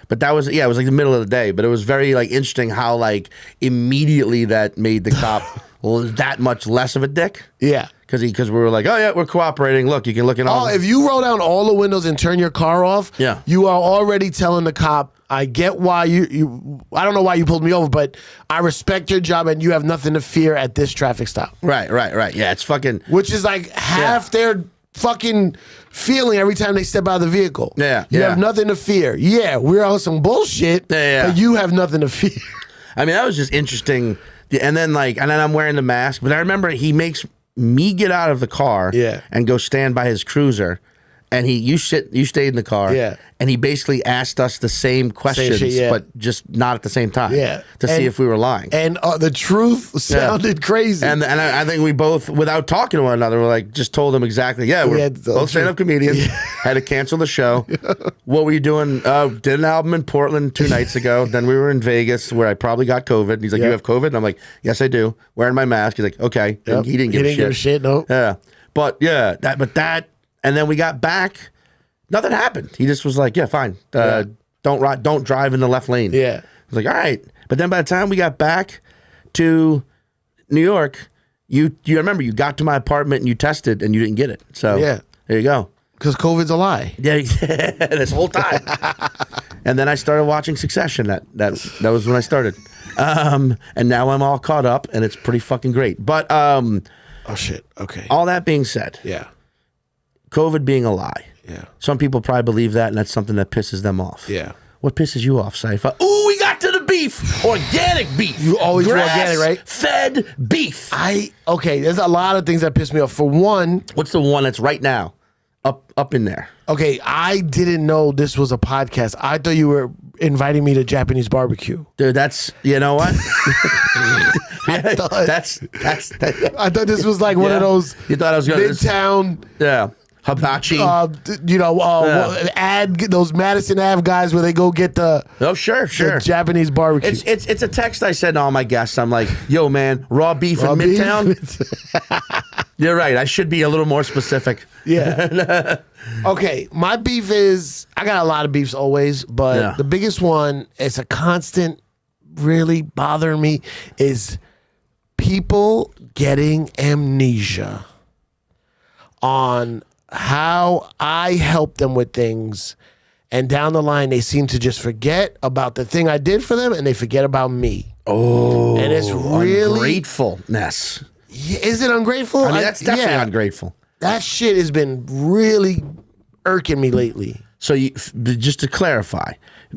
Speaker 2: But that was, it was like the middle of the day. But it was very like interesting how like immediately that made the cop that much less of a dick.
Speaker 3: Yeah.
Speaker 2: Because we were like, oh yeah, we're cooperating. Look, you can look in all.
Speaker 3: Oh, if you roll down all the windows and turn your car off, you are already telling the cop, I get why you I don't know why you pulled me over, but I respect your job and you have nothing to fear at this traffic stop.
Speaker 2: Right. Yeah, it's fucking.
Speaker 3: Which is like half their fucking feeling every time they step out of the vehicle.
Speaker 2: Yeah.
Speaker 3: You have nothing to fear. Yeah, we're on some bullshit, but you have nothing to fear.
Speaker 2: I mean, that was just interesting. And then I'm wearing the mask, but I remember he makes me get out of the car and go stand by his cruiser. And you stayed in the car. Yeah. And he basically asked us the same questions, but just not at the same time. Yeah. To see if we were lying.
Speaker 3: And the truth sounded crazy.
Speaker 2: And I think we both, without talking to one another, were like, just told him exactly, we're both stand-up comedians. Had to cancel the show. What were you doing? Did an album in Portland 2 nights ago. Then we were in Vegas where I probably got COVID. He's like, you have COVID? And I'm like, yes, I do. Wearing my mask. He's like, okay. He didn't give a shit.
Speaker 3: No.
Speaker 2: Yeah. But that. And then we got back, nothing happened. He just was like, yeah, fine. Don't drive in the left lane.
Speaker 3: Yeah.
Speaker 2: I was like, all right. But then by the time we got back to New York, you remember you got to my apartment and you tested and you didn't get it. So there you go.
Speaker 3: Because COVID's a lie.
Speaker 2: Yeah, this whole time. And then I started watching Succession. That was when I started. And now I'm all caught up, and it's pretty fucking great. But
Speaker 3: Oh, shit. Okay.
Speaker 2: all that being said,
Speaker 3: Yeah.
Speaker 2: COVID being a lie.
Speaker 3: Yeah.
Speaker 2: Some people probably believe that, and that's something that pisses them off.
Speaker 3: Yeah.
Speaker 2: What pisses you off, Cipha? Ooh, we got to the beef. Organic beef.
Speaker 3: You always do organic, right?
Speaker 2: Fed beef.
Speaker 3: Okay, there's a lot of things that piss me off. For one,
Speaker 2: What's the one that's right now up in there?
Speaker 3: okay, I didn't know this was a podcast. I thought you were inviting me to Japanese barbecue.
Speaker 2: Dude, that's, you know what? that's
Speaker 3: I thought this was like one of those
Speaker 2: You thought I was going to...
Speaker 3: Midtown,
Speaker 2: Yeah. Hibachi.
Speaker 3: ad those Madison Ave guys where they go get the
Speaker 2: Sure.
Speaker 3: Japanese barbecue.
Speaker 2: It's a text I sent to all my guests. I'm like, yo, man, raw beef in
Speaker 3: beef?
Speaker 2: Midtown? You're right. I should be a little more specific.
Speaker 3: Yeah. Okay, my beef is, I got a lot of beefs always, but the biggest one, it's a constant really bothering me, is people getting amnesia on how I help them with things, and down the line they seem to just forget about the thing I did for them, and they forget about me.
Speaker 2: Oh,
Speaker 3: and it's really
Speaker 2: ungratefulness.
Speaker 3: Is it ungrateful?
Speaker 2: I mean, that's definitely ungrateful.
Speaker 3: That shit has been really irking me lately.
Speaker 2: So just to clarify,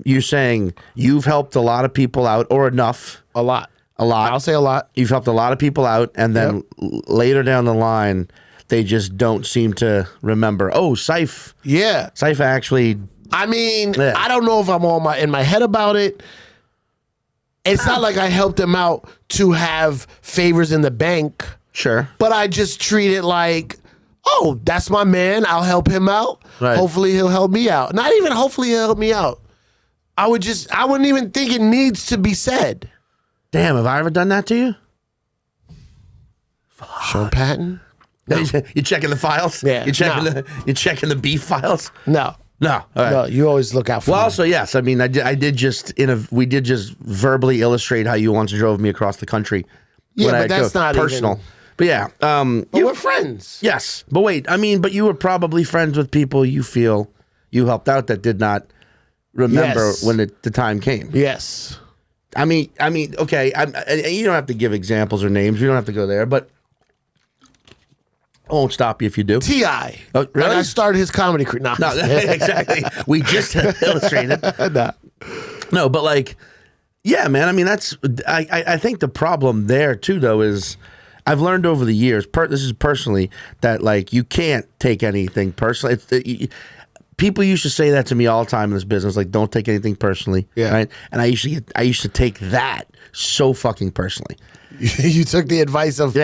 Speaker 2: you're saying you've helped a lot of people out, or enough?
Speaker 3: A lot.
Speaker 2: I'll
Speaker 3: say a lot.
Speaker 2: You've helped a lot of people out, and then later down the line, they just don't seem to remember. Oh, Cipha.
Speaker 3: Yeah.
Speaker 2: Cipha actually.
Speaker 3: I mean, I don't know if I'm in my head about it. It's not like I helped them out to have favors in the bank.
Speaker 2: Sure.
Speaker 3: But I just treat it like, oh, that's my man. I'll help him out.
Speaker 2: Right.
Speaker 3: Hopefully he'll help me out. Not even hopefully he'll help me out. I wouldn't even think it needs to be said.
Speaker 2: Damn, have I ever done that to you?
Speaker 3: Sean Patton? No.
Speaker 2: You checking the files?
Speaker 3: Yeah.
Speaker 2: You checking the beef files?
Speaker 3: No.
Speaker 2: No. All right.
Speaker 3: No, you always look out for
Speaker 2: Well,
Speaker 3: me.
Speaker 2: also, yes. I mean, we did just verbally illustrate how you once drove me across the country.
Speaker 3: Yeah, but that's not
Speaker 2: personal.
Speaker 3: even...
Speaker 2: But yeah.
Speaker 3: But we're friends.
Speaker 2: Yes. But wait, but you were probably friends with people you feel you helped out that did not remember when the time came.
Speaker 3: Yes.
Speaker 2: I mean, okay. You don't have to give examples or names. We don't have to go there, but I won't stop you if you do.
Speaker 3: T.I.
Speaker 2: Oh, really?
Speaker 3: Like I started his comedy career. No,
Speaker 2: exactly. We just illustrated. No, but like, yeah, man. I mean, I think the problem there too, though, is I've learned over the years. This is personally that like you can't take anything personally. People used to say that to me all the time in this business, like don't take anything personally, right? And I used to take that so fucking personally.
Speaker 3: You took the advice of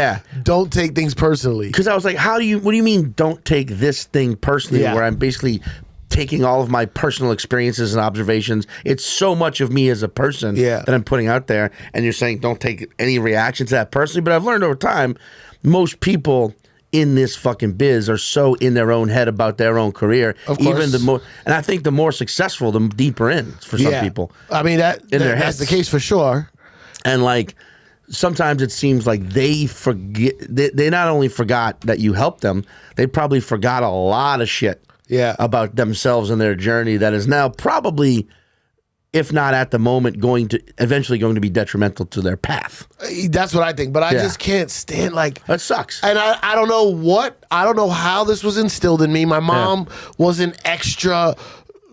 Speaker 3: don't take things personally.
Speaker 2: Because I was like, what do you mean don't take this thing personally, where I'm basically taking all of my personal experiences and observations. It's so much of me as a person that I'm putting out there, and you're saying don't take any reaction to that personally. But I've learned over time, most people in this fucking biz are so in their own head about their own career.
Speaker 3: Of course.
Speaker 2: Even the more, and I think the more successful, the deeper in for some people.
Speaker 3: I mean, that's the case for sure.
Speaker 2: And like, sometimes it seems like they forget. They not only forgot that you helped them, they probably forgot a lot of shit about themselves and their journey that is now probably, if not at the moment, eventually going to be detrimental to their path.
Speaker 3: That's what I think. But I just can't stand, like...
Speaker 2: That sucks.
Speaker 3: And I don't know how this was instilled in me. My mom wasn't extra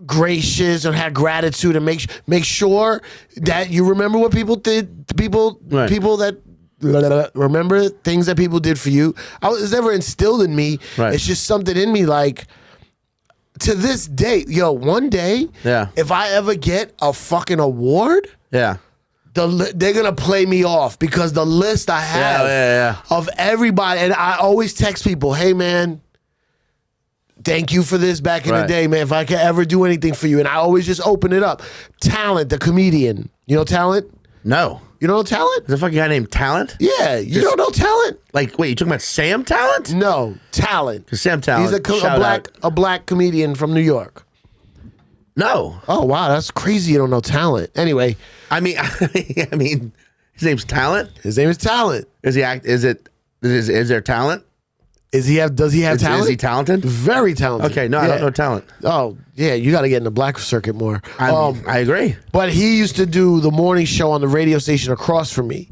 Speaker 3: gracious or had gratitude and make sure that you remember what people did. People that remember things that people did for you. It was never instilled in me.
Speaker 2: Right.
Speaker 3: It's just something in me, like... To this day, one day, if I ever get a fucking award, they're gonna play me off because the list I have of everybody, and I always text people, "Hey man, thank you for this back in the day, man. If I could ever do anything for you," and I always just open it up. Talent, the comedian, you know Talent?
Speaker 2: No.
Speaker 3: You don't know Talent?
Speaker 2: There's a fucking guy named Talent?
Speaker 3: Yeah, you don't know Talent?
Speaker 2: Like, wait, you talking about Sam Talent?
Speaker 3: No, Talent.
Speaker 2: Because Sam Talent.
Speaker 3: He's a black comedian from New York.
Speaker 2: No.
Speaker 3: Oh wow, that's crazy. You don't know Talent. Anyway,
Speaker 2: I mean, his name's Talent.
Speaker 3: His name is Talent.
Speaker 2: Is there talent?
Speaker 3: Does he have talent?
Speaker 2: Is he talented?
Speaker 3: Very talented.
Speaker 2: Okay, no, I don't know talent.
Speaker 3: Oh, yeah, you got to get in the black circuit more.
Speaker 2: I agree.
Speaker 3: But he used to do the morning show on the radio station across from me.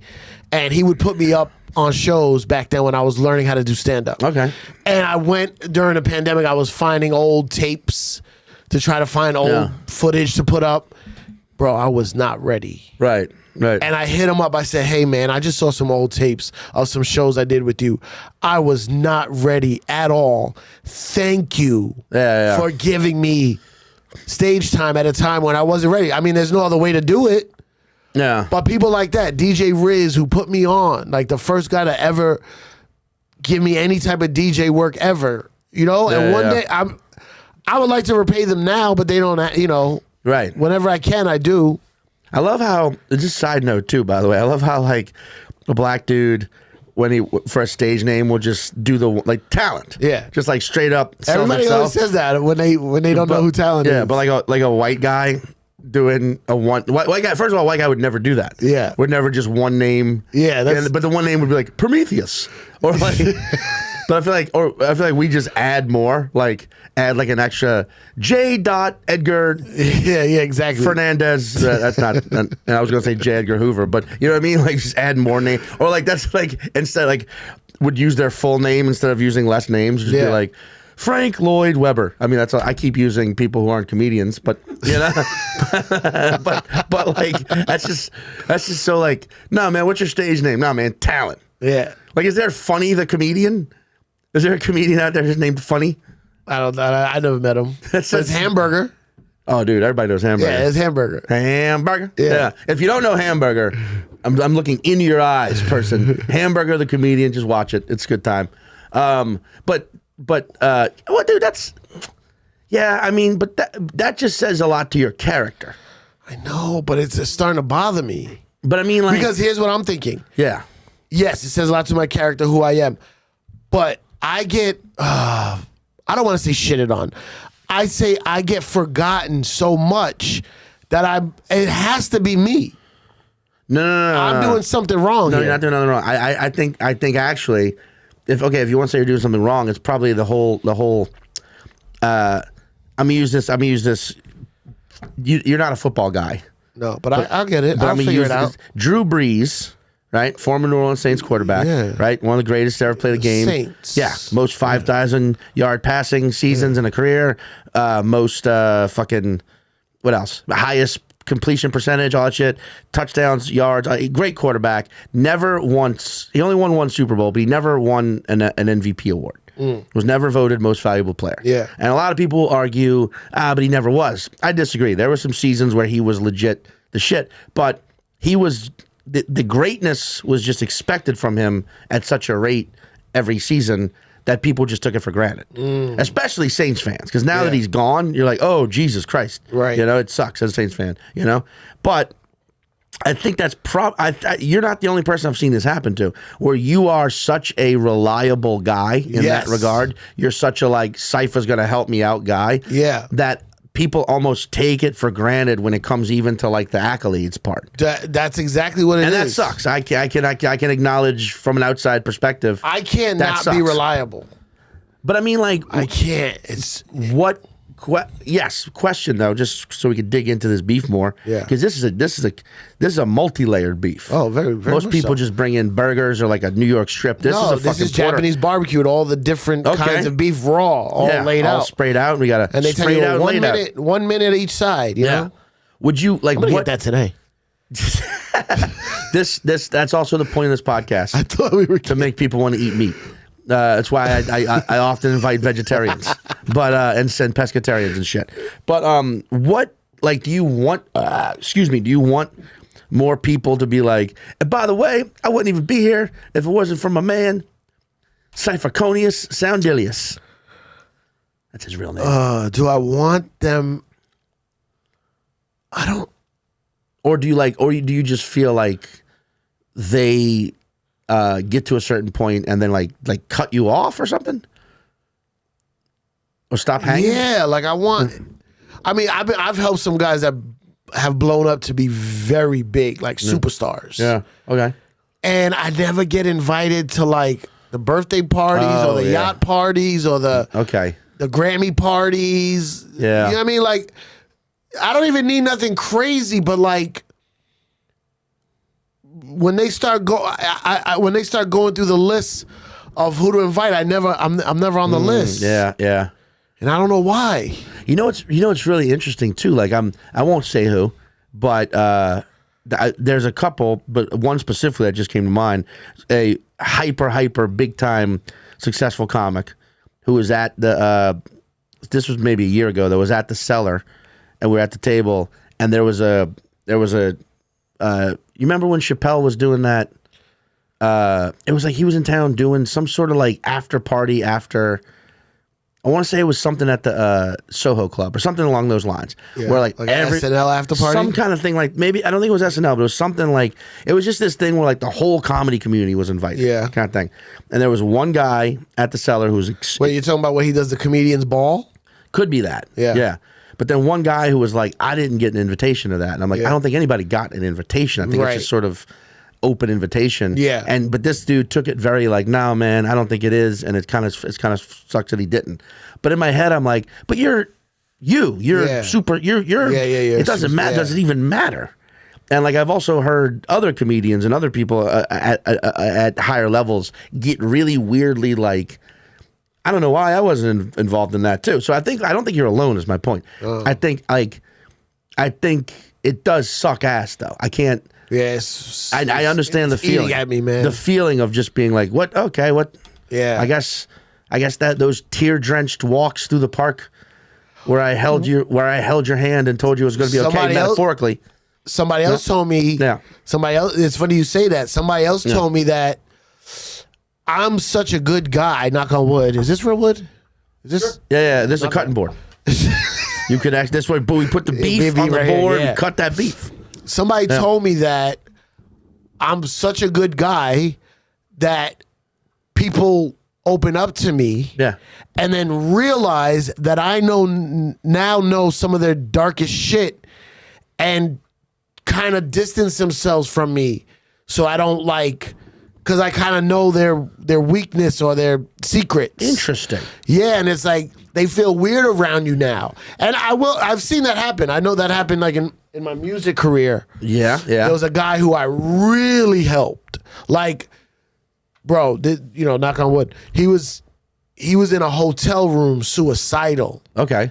Speaker 3: And he would put me up on shows back then when I was learning how to do stand-up.
Speaker 2: Okay.
Speaker 3: And I went, during the pandemic, I was finding old tapes to try to find old footage to put up. Bro, I was not ready.
Speaker 2: Right.
Speaker 3: And I hit him up. I said, hey, man, I just saw some old tapes of some shows I did with you. I was not ready at all. Thank you for giving me stage time at a time when I wasn't ready. I mean, there's no other way to do it.
Speaker 2: Yeah.
Speaker 3: But people like that, DJ Riz, who put me on, like the first guy to ever give me any type of DJ work ever, you know? And one day, I would like to repay them now, but they don't, you know.
Speaker 2: Right.
Speaker 3: Whenever I can, I do.
Speaker 2: I love how, just side note too, by the way, I love how like a black dude, when he, for a stage name, will just do the, like, talent.
Speaker 3: Yeah.
Speaker 2: Just like straight up sell
Speaker 3: Everybody
Speaker 2: himself.
Speaker 3: always says that when they don't know who talent is.
Speaker 2: Yeah, but like a white guy doing a white guy, first of all, white guy would never do that.
Speaker 3: Yeah.
Speaker 2: Would never just one name.
Speaker 3: Yeah.
Speaker 2: But the one name would be like Prometheus. Or like, but I feel like we just add more, like add like an extra J. Edgar.
Speaker 3: Yeah, exactly.
Speaker 2: Fernandez. That's not. And I was gonna say J. Edgar Hoover, but you know what I mean. Like just add more name, or like that's like instead like would use their full name instead of using less names. Just be like Frank Lloyd Webber. I mean, that's all, I keep using people who aren't comedians, but you know, but like that's just so like no man. What's your stage name? No man, talent.
Speaker 3: Yeah.
Speaker 2: Like, is there Funny the comedian? Is there a comedian out there just named Funny?
Speaker 3: I don't know. I never met him. It's Hamburger.
Speaker 2: Oh, dude, everybody knows Hamburger.
Speaker 3: Yeah, it's Hamburger.
Speaker 2: Hamburger?
Speaker 3: Yeah.
Speaker 2: If you don't know Hamburger, I'm looking into your eyes, person. Hamburger the comedian, just watch it. It's a good time. Well, dude, that's, yeah, I mean, but that just says a lot to your character.
Speaker 3: I know, but it's starting to bother me.
Speaker 2: But I mean, like.
Speaker 3: Because here's what I'm thinking.
Speaker 2: Yeah.
Speaker 3: Yes, it says a lot to my character, who I am. But I get, I don't want to say shitted on. I say I get forgotten so much that it has to be me.
Speaker 2: No.
Speaker 3: I'm doing something wrong here.
Speaker 2: You're not doing nothing wrong. I think actually, if you want to say you're doing something wrong, it's probably the whole. I'm gonna use this. You're not a football guy.
Speaker 3: No, but I'll get it. I'll figure it out.
Speaker 2: Drew Brees. Right, former New Orleans Saints quarterback. Yeah. Right, one of the greatest to ever play the game.
Speaker 3: Saints.
Speaker 2: Yeah, most 5,000-yard passing seasons in a career. Most fucking what else? Highest completion percentage, all that shit. Touchdowns, yards. Great quarterback. Never once. He only won one Super Bowl, but he never won an MVP award. Was never voted most valuable player.
Speaker 3: Yeah.
Speaker 2: And a lot of people argue, but he never was. I disagree. There were some seasons where he was legit the shit, but he was. The greatness was just expected from him at such a rate every season that people just took it for granted, especially Saints fans. Because now that he's gone, you're like, oh, Jesus Christ.
Speaker 3: Right.
Speaker 2: You know, it sucks as a Saints fan, you know? But I think that's you're not the only person I've seen this happen to, where you are such a reliable guy in that regard. You're such a, like, Cipha's going to help me out guy.
Speaker 3: Yeah.
Speaker 2: That people almost take it for granted when it comes even to like the accolades part.
Speaker 3: That's exactly what it is.
Speaker 2: And that sucks. I can acknowledge from an outside perspective.
Speaker 3: I can't not be reliable. But I mean, like, I can't. It's
Speaker 2: what? Question though, just so we can dig into this beef more.
Speaker 3: Yeah.
Speaker 2: Because this is a multi-layered beef.
Speaker 3: Oh, very
Speaker 2: Most people just bring in burgers or like a New York strip. This is
Speaker 3: Japanese barbecue with all the different kinds of beef raw, all laid out,
Speaker 2: sprayed out. And we got
Speaker 3: and they tell you 1 minute each side. You know?
Speaker 2: Would you like?
Speaker 3: I'm gonna get that today.
Speaker 2: That's also the point of this podcast.
Speaker 3: I thought we were
Speaker 2: to make people want to eat meat. That's why I often invite vegetarians, but and send pescatarians and shit. But what like do you want? Do you want more people to be like? And by the way, I wouldn't even be here if it wasn't for my man, Cipha Sounds. That's his real name.
Speaker 3: Do I want them? I don't.
Speaker 2: Or do you just feel like they get to a certain point and then like cut you off or something, or stop hanging?
Speaker 3: Yeah, like I want. I mean, I've helped some guys that have blown up to be very big, like superstars.
Speaker 2: Yeah. Okay.
Speaker 3: And I never get invited to like the birthday parties or the yacht parties or the Grammy parties.
Speaker 2: Yeah.
Speaker 3: You know what I mean? Like, I don't even need nothing crazy, but like when they start when they start going through the list of who to invite, I'm never on the list.
Speaker 2: Yeah, yeah.
Speaker 3: And I don't know why.
Speaker 2: You know it's really interesting too. Like I won't say who, but there's a couple, but one specifically that just came to mind. A hyper big time successful comic who was at the this was maybe a year ago. That was at the Cellar, and we were at the table, and there was a you remember when Chappelle was doing that? It was like he was in town doing some sort of like after party after. I want to say it was something at the Soho Club or something along those lines.
Speaker 3: Yeah,
Speaker 2: where like
Speaker 3: every SNL after party,
Speaker 2: some kind of thing. Like maybe I don't think it was SNL, but it was something like it was just this thing where like the whole comedy community was invited.
Speaker 3: Yeah,
Speaker 2: kind of thing. And there was one guy at the Cellar who was.
Speaker 3: Wait, you're talking about when he does the comedian's ball?
Speaker 2: Could be that.
Speaker 3: Yeah,
Speaker 2: yeah. But then one guy who was like, I didn't get an invitation to that, and I'm like, I don't think anybody got an invitation. I think it's just sort of open invitation.
Speaker 3: Yeah.
Speaker 2: But this dude took it very like, no man, I don't think it is, and it's kind of sucks that he didn't. But in my head, I'm like, but you're super. You're. It doesn't matter. Does it even matter? And like I've also heard other comedians and other people at higher levels get really weirdly like. I don't know why I wasn't involved in that too. So I don't think you're alone. Is my point. I think it does suck ass though. I can't.
Speaker 3: Yes,
Speaker 2: I understand the feeling.
Speaker 3: Eating at me, man.
Speaker 2: The feeling of just being like, what? Okay, what?
Speaker 3: Yeah.
Speaker 2: I guess that those tear-drenched walks through the park where I held your hand and told you it was going to be okay metaphorically.
Speaker 3: Somebody else told me. Yeah. Somebody else. It's funny you say that. Somebody else told me that I'm such a good guy. Knock on wood. Is this real wood? Is this?
Speaker 2: Yeah. This is a cutting board. You could act this way, but we put the beef on the board and cut that beef.
Speaker 3: Somebody told me that I'm such a good guy that people open up to me and then realize that I know some of their darkest shit and kind of distance themselves from me so I don't because I kind of know their weakness or their secrets.
Speaker 2: Interesting.
Speaker 3: Yeah, and it's like they feel weird around you now. And I've seen that happen. I know that happened like in my music career.
Speaker 2: Yeah.
Speaker 3: There was a guy who I really helped. Like, bro, knock on wood. He was in a hotel room suicidal.
Speaker 2: Okay.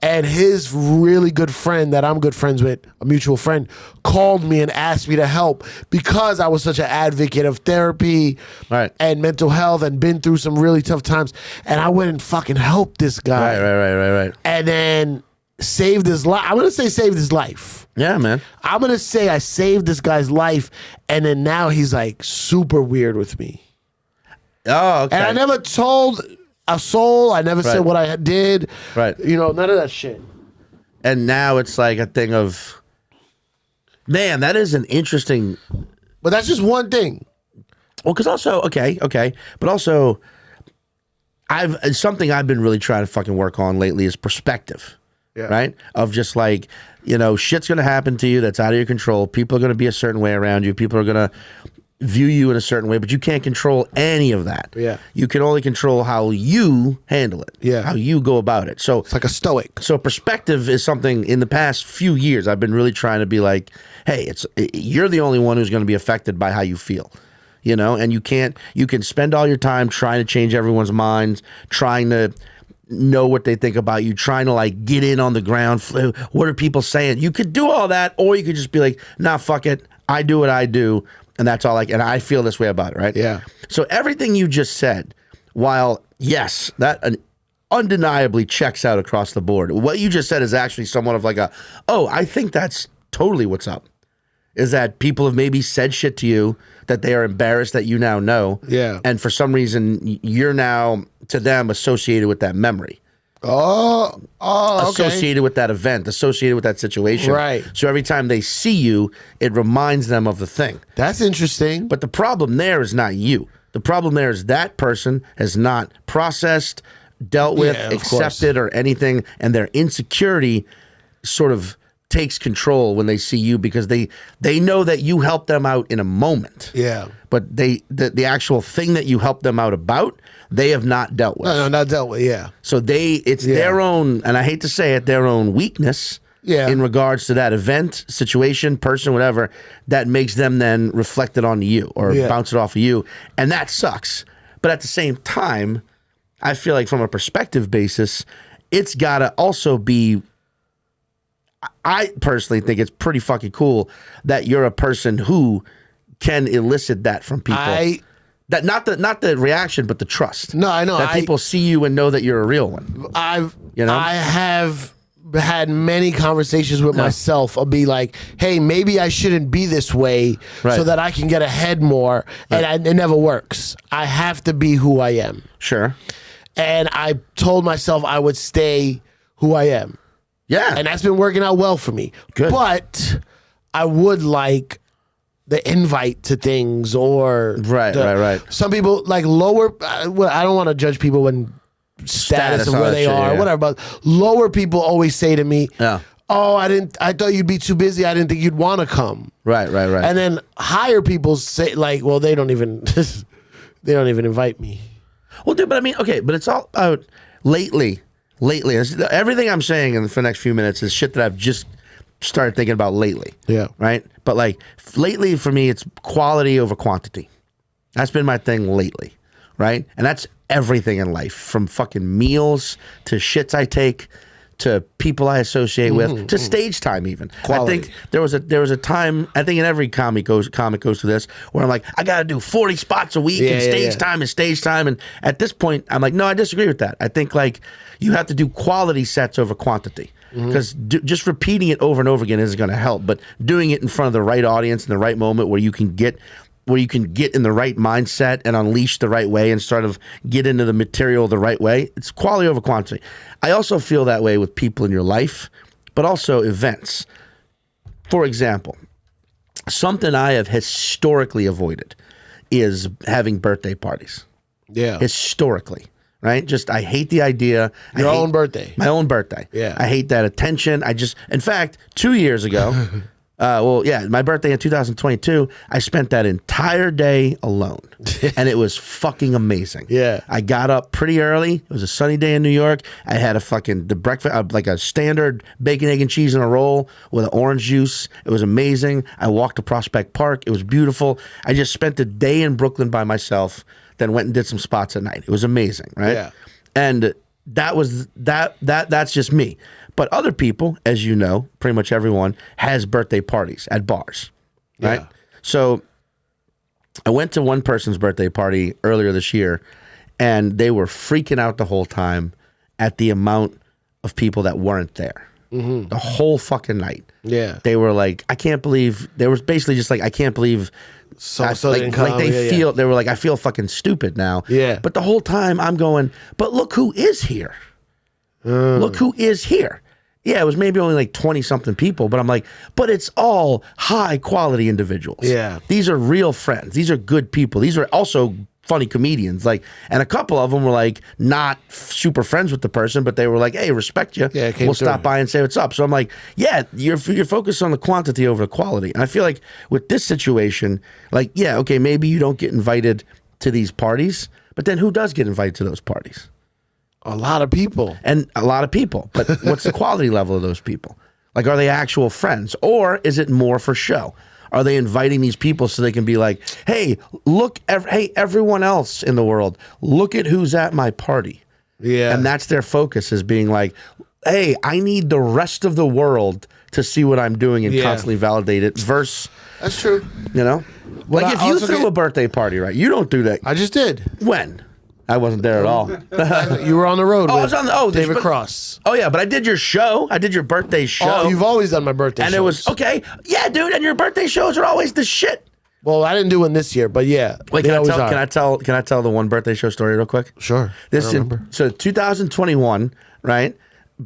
Speaker 3: And his really good friend that I'm good friends with, a mutual friend, called me and asked me to help because I was such an advocate of therapy and mental health and been through some really tough times. And I went and fucking helped this guy.
Speaker 2: Right.
Speaker 3: And then saved his life. I'm going to say saved his life.
Speaker 2: Yeah, man.
Speaker 3: I'm going to say I saved this guy's life. And then now he's like super weird with me.
Speaker 2: Oh, okay.
Speaker 3: And I never told a soul. I never said what I did.
Speaker 2: Right.
Speaker 3: None of that shit.
Speaker 2: And now it's like a thing of, man, that is an interesting.
Speaker 3: But that's just one thing.
Speaker 2: Well, because also, okay. But also, something I've been really trying to fucking work on lately is perspective. Yeah. Right? Of just like, shit's going to happen to you that's out of your control. People are going to be a certain way around you. People are going to view you in a certain way, but you can't control any of that.
Speaker 3: Yeah.
Speaker 2: You can only control how you handle it.
Speaker 3: Yeah.
Speaker 2: How you go about it. So
Speaker 3: it's like a stoic.
Speaker 2: So perspective is something in the past few years I've been really trying to be like, hey, you're the only one who's going to be affected by how you feel. And you can spend all your time trying to change everyone's minds, trying to know what they think about you, trying to like get in on the ground. What are people saying? You could do all that, or you could just be like, nah, fuck it. I do what I do. And that's all and I feel this way about it, right?
Speaker 3: Yeah.
Speaker 2: So everything you just said, while yes, that undeniably checks out across the board. What you just said is actually somewhat of like I think that's totally what's up. Is that people have maybe said shit to you that they are embarrassed that you now know.
Speaker 3: Yeah.
Speaker 2: And for some reason, you're now, to them, associated with that memory.
Speaker 3: Oh, okay.
Speaker 2: Associated with that event, associated with that situation.
Speaker 3: Right.
Speaker 2: So every time they see you, it reminds them of the thing.
Speaker 3: That's interesting.
Speaker 2: But the problem there is not you. The problem there is that person has not processed, dealt with, accepted, or anything, and their insecurity sort of takes control when they see you because they know that you help them out in a moment.
Speaker 3: Yeah.
Speaker 2: But the actual thing that you help them out about, they have not dealt with.
Speaker 3: No, not dealt with. Yeah.
Speaker 2: So it's their own, and I hate to say it, their own weakness.
Speaker 3: Yeah.
Speaker 2: In regards to that event, situation, person, whatever, that makes them then reflect it onto you or bounce it off of you, and that sucks. But at the same time, I feel like from a perspective basis, it's gotta also be. I personally think it's pretty fucking cool that you're a person who can elicit that from people. That not the reaction, but the trust.
Speaker 3: No, I know
Speaker 2: that people see you and know that you're a real one.
Speaker 3: I have had many conversations with myself of be like, hey, maybe I shouldn't be this way so that I can get ahead more. And it never works. I have to be who I am.
Speaker 2: Sure.
Speaker 3: And I told myself I would stay who I am.
Speaker 2: Yeah.
Speaker 3: And that's been working out well for me.
Speaker 2: Good.
Speaker 3: But I would like the invite to things or
Speaker 2: right.
Speaker 3: Some people like lower. Well, I don't want to judge people when status of where they are, whatever. But lower people always say to me, "Oh, I thought you'd be too busy. I didn't think you'd want to come." Right. And then higher people say like, "Well, they don't even invite me."
Speaker 2: Well, dude, but I mean, okay, but it's all about lately. Everything I'm saying for the next few minutes is shit that I've just started thinking about lately.
Speaker 3: Yeah.
Speaker 2: Right? But like lately for me, it's quality over quantity. That's been my thing lately. Right? And that's everything in life, from fucking meals to shits I take to people I associate with to stage time even.
Speaker 3: Quality.
Speaker 2: I think there was a time, I think in every comic goes through this, where I'm like, I gotta do 40 spots a week and stage time is stage time. And at this point, I'm like, no, I disagree with that. I think like you have to do quality sets over quantity. Because just repeating it over and over again isn't going to help, but doing it in front of the right audience in the right moment where you can get in the right mindset and unleash the right way and sort of get into the material the right way, it's quality over quantity. I also feel that way with people in your life, but also events. For example, something I have historically avoided is having birthday parties.
Speaker 3: Yeah.
Speaker 2: Historically. Right? Just, I hate the idea.
Speaker 3: Your own birthday.
Speaker 2: My own birthday.
Speaker 3: Yeah.
Speaker 2: I hate that attention. In fact, 2 years ago, my birthday in 2022, I spent that entire day alone. And it was fucking amazing.
Speaker 3: Yeah.
Speaker 2: I got up pretty early. It was a sunny day in New York. I had the breakfast, like a standard bacon, egg, and cheese and a roll with an orange juice. It was amazing. I walked to Prospect Park. It was beautiful. I just spent the day in Brooklyn by myself. Then went and did some spots at night. It was amazing, right?
Speaker 3: Yeah.
Speaker 2: And that's just me. But other people, as you know, pretty much everyone has birthday parties at bars, right?
Speaker 3: Yeah.
Speaker 2: So I went to one person's birthday party earlier this year, and they were freaking out the whole time at the amount of people that weren't there. The whole fucking night.
Speaker 3: Yeah.
Speaker 2: They were like, I can't believe, they were basically just like, I can't believe
Speaker 3: didn't come.
Speaker 2: They were like, I feel fucking stupid now.
Speaker 3: Yeah.
Speaker 2: But the whole time I'm going, but look who is here. Look who is here. Yeah, it was maybe only like 20 something people, but I'm like, but it's all high quality individuals.
Speaker 3: Yeah.
Speaker 2: These are real friends. These are good people. These are also funny comedians. Like, and a couple of them were like not super friends with the person, but they were like, hey, respect you.
Speaker 3: Yeah,
Speaker 2: we'll stop by and say what's up. So I'm like, yeah, you're focused on the quantity over the quality. And I feel like with this situation, like, yeah, okay, maybe you don't get invited to these parties, but then who does get invited to those parties?
Speaker 3: A lot of people.
Speaker 2: But what's the quality level of those people? Like, are they actual friends, or is it more for show? Are they inviting these people so they can be like, hey, look, hey, everyone else in the world, look at who's at my party.
Speaker 3: Yeah.
Speaker 2: And that's their focus, is being like, hey, I need the rest of the world to see what I'm doing and constantly validate it. Versus,
Speaker 3: that's true.
Speaker 2: You know?
Speaker 3: Well,
Speaker 2: like, if you threw a birthday party, right? You don't do that.
Speaker 3: I just did.
Speaker 2: When? I wasn't there at all.
Speaker 3: You were on the road with David
Speaker 2: but,
Speaker 3: Cross.
Speaker 2: Oh, yeah, but I did your show. I did your birthday show.
Speaker 3: Oh, you've always done my birthday
Speaker 2: and
Speaker 3: shows.
Speaker 2: It was, okay, yeah, dude, and your birthday shows are always the shit.
Speaker 3: Well, I didn't do one this year, but yeah.
Speaker 2: Wait, can I tell the one birthday show story real quick?
Speaker 3: Sure.
Speaker 2: So 2021, right?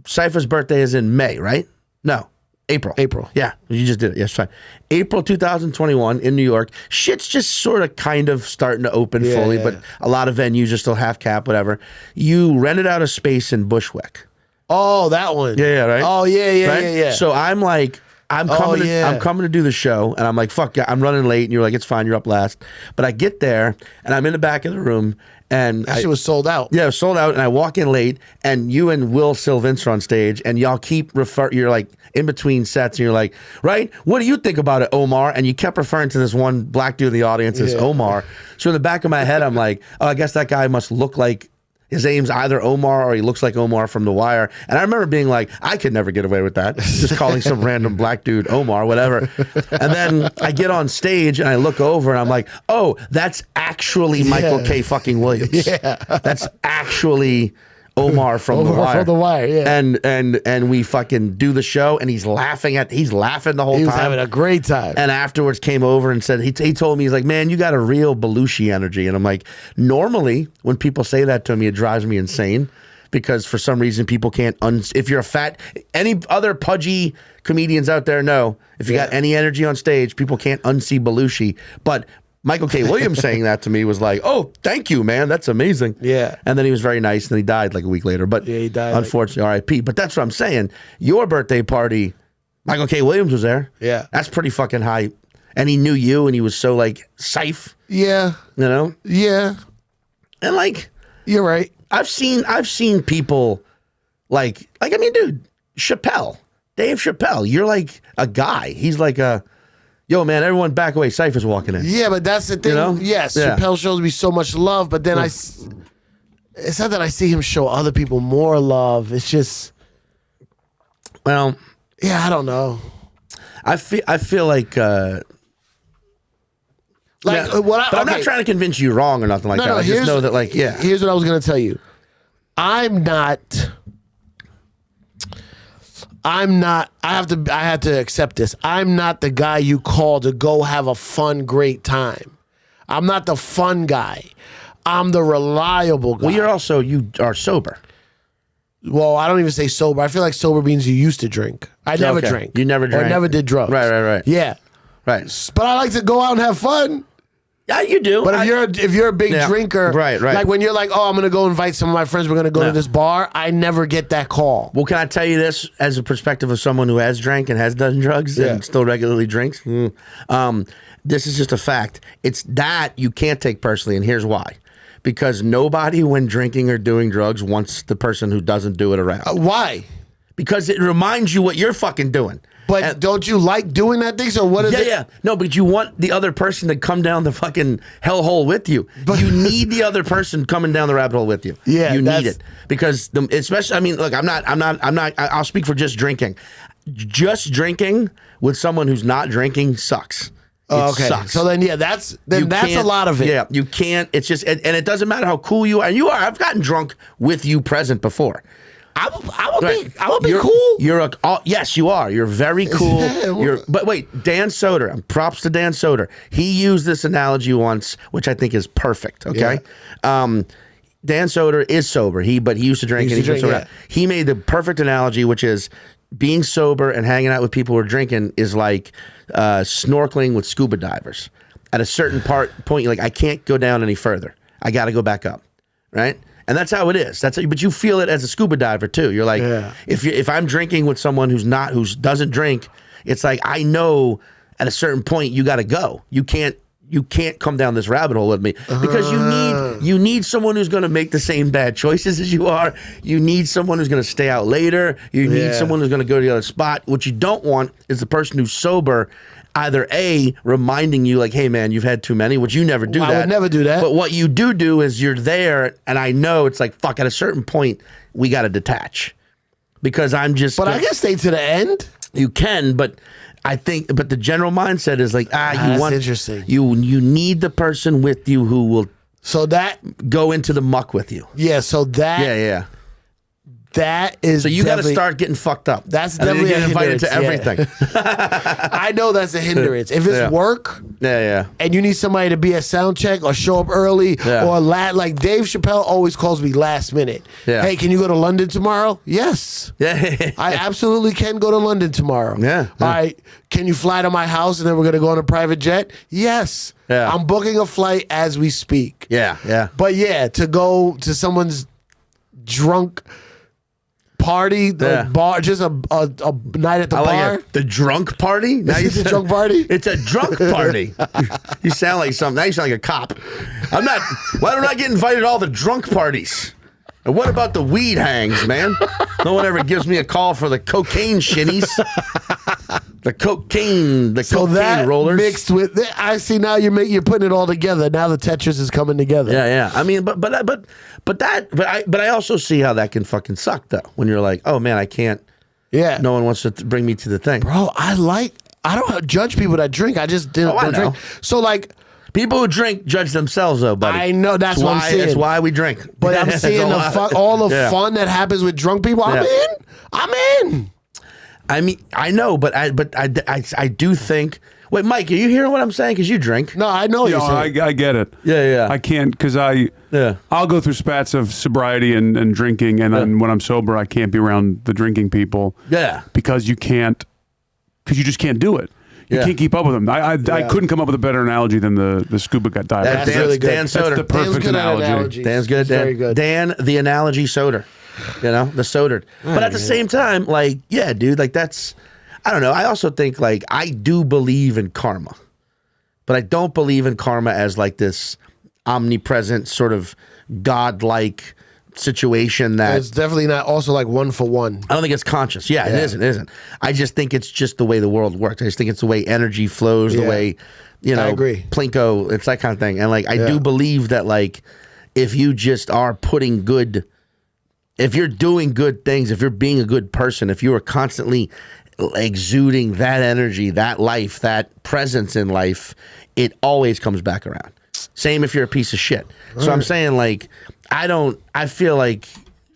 Speaker 2: Cipha's birthday is in May, right? No. April. Yeah, you just did it. Yes, fine. April 2021 in New York. Shit's just sort of kind of starting to open fully, but a lot of venues are still half cap, whatever. You rented out a space in Bushwick,
Speaker 3: Oh, that one.
Speaker 2: Yeah, right.
Speaker 3: Oh, yeah.
Speaker 2: Right? So I'm like, I'm coming to do the show, and I'm like, fuck, I'm running late, and you're like, it's fine, you're up last. But I get there, and I'm in the back of the room, and
Speaker 3: that shit was sold out.
Speaker 2: Yeah, it was sold out, and I walk in late, and you and Will Sylvince are on stage, and y'all keep you're like in between sets, and you're like, right, what do you think about it, Omar? And you kept referring to this one black dude in the audience as Omar. So in the back of my head, I'm like, oh, I guess that guy must look like, his name's either Omar or he looks like Omar from The Wire. And I remember being like, I could never get away with that. Just calling some random black dude Omar, whatever. And then I get on stage and I look over and I'm like, oh, that's actually Michael K. fucking Williams. Yeah. That's actually Omar from The Wire.
Speaker 3: From The Wire, yeah.
Speaker 2: And we fucking do the show and he's laughing the whole time.
Speaker 3: He was having a great time.
Speaker 2: And afterwards came over and said, he told me, he's like, man, you got a real Belushi energy. And I'm like, normally when people say that to me, it drives me insane because for some reason people can't, if you're a fat, any other pudgy comedians out there know, if you got any energy on stage, people can't unsee Belushi. But Michael K. Williams saying that to me was like, oh, thank you, man. That's amazing.
Speaker 3: Yeah.
Speaker 2: And then he was very nice, and then he died like a week later. But
Speaker 3: he died.
Speaker 2: Unfortunately, R.I.P. But that's what I'm saying. Your birthday party, Michael K. Williams was there.
Speaker 3: Yeah.
Speaker 2: That's pretty fucking high. And he knew you, and he was so like, Cipha.
Speaker 3: Yeah.
Speaker 2: You know?
Speaker 3: Yeah.
Speaker 2: And like,
Speaker 3: you're right.
Speaker 2: I've seen people like I mean, dude, Chappelle, Dave Chappelle, you're like a guy. He's like a, yo, man, everyone back away. Cypher's walking in.
Speaker 3: Yeah, but that's the thing.
Speaker 2: You know?
Speaker 3: Yes, Chappelle shows me so much love, but then it's not that I see him show other people more love. It's just,
Speaker 2: well,
Speaker 3: yeah, I don't know.
Speaker 2: I feel like what but I'm not trying to convince you wrong or nothing like that. I just know that, like,
Speaker 3: Here's what I was gonna tell you. I have to accept this. I'm not the guy you call to go have a fun, great time. I'm not the fun guy. I'm the reliable guy.
Speaker 2: Well, you are sober.
Speaker 3: Well, I don't even say sober. I feel like sober means you used to drink. I never drank.
Speaker 2: You never drank?
Speaker 3: Or never did drugs.
Speaker 2: Right.
Speaker 3: Yeah.
Speaker 2: Right.
Speaker 3: But I like to go out and have fun.
Speaker 2: Yeah, you do.
Speaker 3: But if you're a big drinker,
Speaker 2: right.
Speaker 3: Like when you're like, oh, I'm gonna go invite some of my friends, we're gonna go to this bar, I never get that call.
Speaker 2: Well, can I tell you this as a perspective of someone who has drank and has done drugs and still regularly drinks? This is just a fact. It's that you can't take personally, and here's why. Because nobody, when drinking or doing drugs, wants the person who doesn't do it around.
Speaker 3: Why?
Speaker 2: Because it reminds you what you're fucking doing.
Speaker 3: But don't you like doing that thing? So what is it? Yeah.
Speaker 2: No, but you want the other person to come down the fucking hellhole with you. But you need the other person coming down the rabbit hole with you. Yeah, you need it because especially. I mean, look, I'm not. I'll speak for just drinking. Just drinking with someone who's not drinking sucks. It sucks.
Speaker 3: So then, that's a lot of it.
Speaker 2: Yeah, you can't. It's just, and it doesn't matter how cool you are. And you are. I've gotten drunk with you present before.
Speaker 3: I would be cool.
Speaker 2: Yes, you are. You're very cool. But wait, Dan Soder. Props to Dan Soder. He used this analogy once, which I think is perfect. Okay, Dan Soder is sober. But he used to drink. He made the perfect analogy, which is being sober and hanging out with people who are drinking is like snorkeling with scuba divers. At a certain point, you're like, I can't go down any further. I got to go back up, right? And that's how it is. But you feel it as a scuba diver too. You're like, if I'm drinking with someone who doesn't drink, it's like I know at a certain point you got to go. You can't come down this rabbit hole with me because you need someone who's going to make the same bad choices as you are. You need someone who's going to stay out later. You need someone who's going to go to the other spot. What you don't want is the person who's sober. Either A, reminding you like, hey man, you've had too many, which you never do that.
Speaker 3: I would never do that.
Speaker 2: But what you do is you're there, and I know it's like, fuck, at a certain point, we got to detach. Because I'm just...
Speaker 3: But I can stay to the end.
Speaker 2: You can, but I think... But the general mindset is like,
Speaker 3: that's interesting.
Speaker 2: You need the person with you who will...
Speaker 3: So that...
Speaker 2: Go into the muck with you.
Speaker 3: Yeah, so that...
Speaker 2: Yeah.
Speaker 3: That is
Speaker 2: so you got to start getting fucked up.
Speaker 3: That's definitely
Speaker 2: a invited to everything.
Speaker 3: I know that's a hindrance. If it's work, and you need somebody to be at sound check or show up early or like Dave Chappelle always calls me last minute. Yeah. Hey, can you go to London tomorrow? Yes. I absolutely can go to London tomorrow.
Speaker 2: Yeah.
Speaker 3: All right. Can you fly to my house and then we're gonna go on a private jet? Yes. Yeah. I'm booking a flight as we speak.
Speaker 2: Yeah.
Speaker 3: But to go to someone's drunk party, the bar, just a night at the bar.
Speaker 2: Like it. The drunk party? Now
Speaker 3: It's a drunk party?
Speaker 2: It's a drunk party. You sound like something. Now you sound like a cop. I'm not. Why don't I get invited to all the drunk parties? And what about the weed hangs, man? No one ever gives me a call for the cocaine shinnies. The cocaine
Speaker 3: that
Speaker 2: rollers
Speaker 3: mixed with. I see now you're putting it all together. Now the Tetris is coming together.
Speaker 2: Yeah. I mean, but I also see how that can fucking suck though. When you're like, oh man, I can't.
Speaker 3: Yeah.
Speaker 2: No one wants to bring me to the thing,
Speaker 3: bro. I don't judge people that drink. I just don't drink. So like.
Speaker 2: People who drink judge themselves, though, buddy.
Speaker 3: I know that's what I'm saying.
Speaker 2: That's why we drink.
Speaker 3: But I'm seeing all the fun that happens with drunk people. I'm in.
Speaker 2: I mean, I know, but I do think. Wait, Mike, are you hearing what I'm saying? Because you drink.
Speaker 3: No, I know you.
Speaker 4: I get it.
Speaker 2: Yeah.
Speaker 4: I can't because I'll go through spats of sobriety and drinking, and then when I'm sober, I can't be around the drinking people.
Speaker 2: Yeah,
Speaker 4: because you just can't do it. You can't keep up with them. I couldn't come up with a better analogy than the scuba diver.
Speaker 3: That's really good.
Speaker 2: Dan Soder.
Speaker 4: That's the perfect analogy.
Speaker 2: Dan's good.
Speaker 3: Very good.
Speaker 2: Dan, the analogy Soder. You know, the Sodered. But at the same time, like, yeah, dude, like that's, I don't know. I also think like I do believe in karma, but I don't believe in karma as like this omnipresent sort of godlike situation that
Speaker 3: it's definitely not also like one for one.
Speaker 2: I don't think it's conscious. Yeah, it isn't. I just think it's just the way the world works. I just think it's the way energy flows, the way, you know,
Speaker 3: I agree.
Speaker 2: Plinko, it's that kind of thing. And like, I do believe that like, if you just are if you're doing good things, if you're being a good person, if you are constantly exuding that energy, that life, that presence in life, it always comes back around. Same if you're a piece of shit. So I'm saying like, I feel like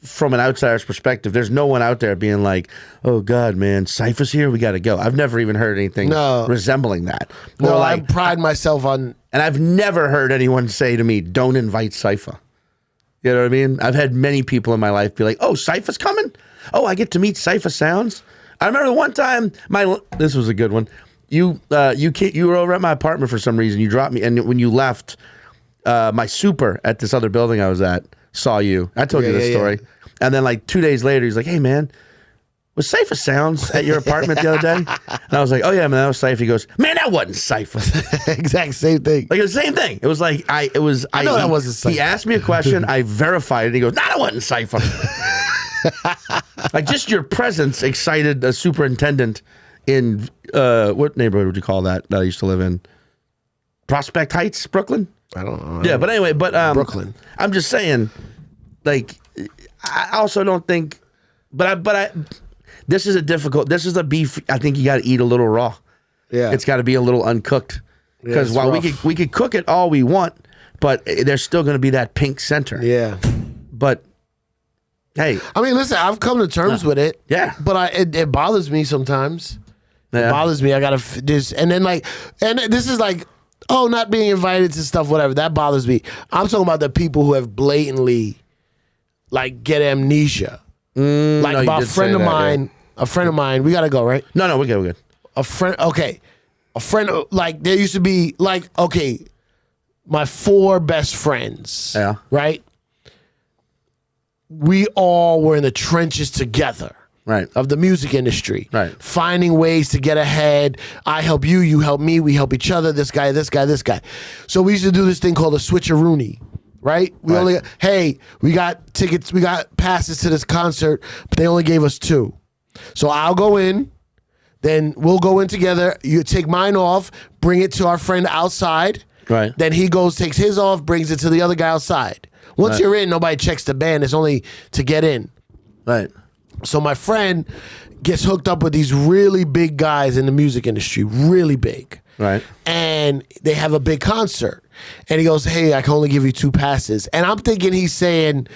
Speaker 2: from an outsider's perspective, there's no one out there being like, oh God, man, Cipha's here, we got to go. I've never even heard anything resembling that.
Speaker 3: No,
Speaker 2: like,
Speaker 3: I pride myself on.
Speaker 2: And I've never heard anyone say to me, don't invite Cipha. You know what I mean? I've had many people in my life be like, oh, Cipha's coming? Oh, I get to meet Cipha Sounds? I remember the one time, this was a good one. You were over at my apartment for some reason. You dropped me, and when you left, my super at this other building I was at saw you. I told you this story. And then like 2 days later, he's like, hey, man, was Cipha Sounds at your apartment the other day? And I was like, oh, yeah, man, that was Cipha. He goes, man, that wasn't Cipha.
Speaker 3: Exact same thing.
Speaker 2: Like, it was the same thing. It was like, I know
Speaker 3: that wasn't Cipha.
Speaker 2: He asked me a question. I verified it. And he goes, nah, that wasn't Cipha. Like, just your presence excited a superintendent in, what neighborhood would you call that I used to live in? Prospect Heights, Brooklyn?
Speaker 3: I don't know.
Speaker 2: Yeah, but anyway,
Speaker 3: Brooklyn.
Speaker 2: I'm just saying, like, I also don't think, this is a beef I think you got to eat a little raw.
Speaker 3: Yeah.
Speaker 2: It's got to be a little uncooked. Because while we could cook it all we want, but there's still going to be that pink center.
Speaker 3: Yeah.
Speaker 2: But, hey.
Speaker 3: I mean, listen, I've come to terms with it.
Speaker 2: Yeah.
Speaker 3: But it bothers me sometimes.
Speaker 2: Yeah.
Speaker 3: It bothers me. I got to this. And then like, and this is like, oh, not being invited to stuff, whatever. That bothers me. I'm talking about the people who have blatantly, like, get amnesia. Like, a friend of mine, we got to go, right?
Speaker 2: No, we're good.
Speaker 3: A friend, like, there used to be, like, okay, my 4 best friends, right? We all were in the trenches together.
Speaker 2: Right.
Speaker 3: Of the music industry.
Speaker 2: Right.
Speaker 3: Finding ways to get ahead. I help you, you help me, we help each other, this guy, this guy, this guy. So we used to do this thing called a switcheroony, right? We got tickets, we got passes to this concert, but they only gave us 2. So I'll go in, then we'll go in together, you take mine off, bring it to our friend outside.
Speaker 2: Right.
Speaker 3: Then he goes, takes his off, brings it to the other guy outside. Once you're in, nobody checks the band, it's only to get in.
Speaker 2: Right.
Speaker 3: So my friend gets hooked up with these really big guys in the music industry, really big.
Speaker 2: Right.
Speaker 3: And they have a big concert. And he goes, hey, I can only give you 2 passes. And I'm thinking he's saying,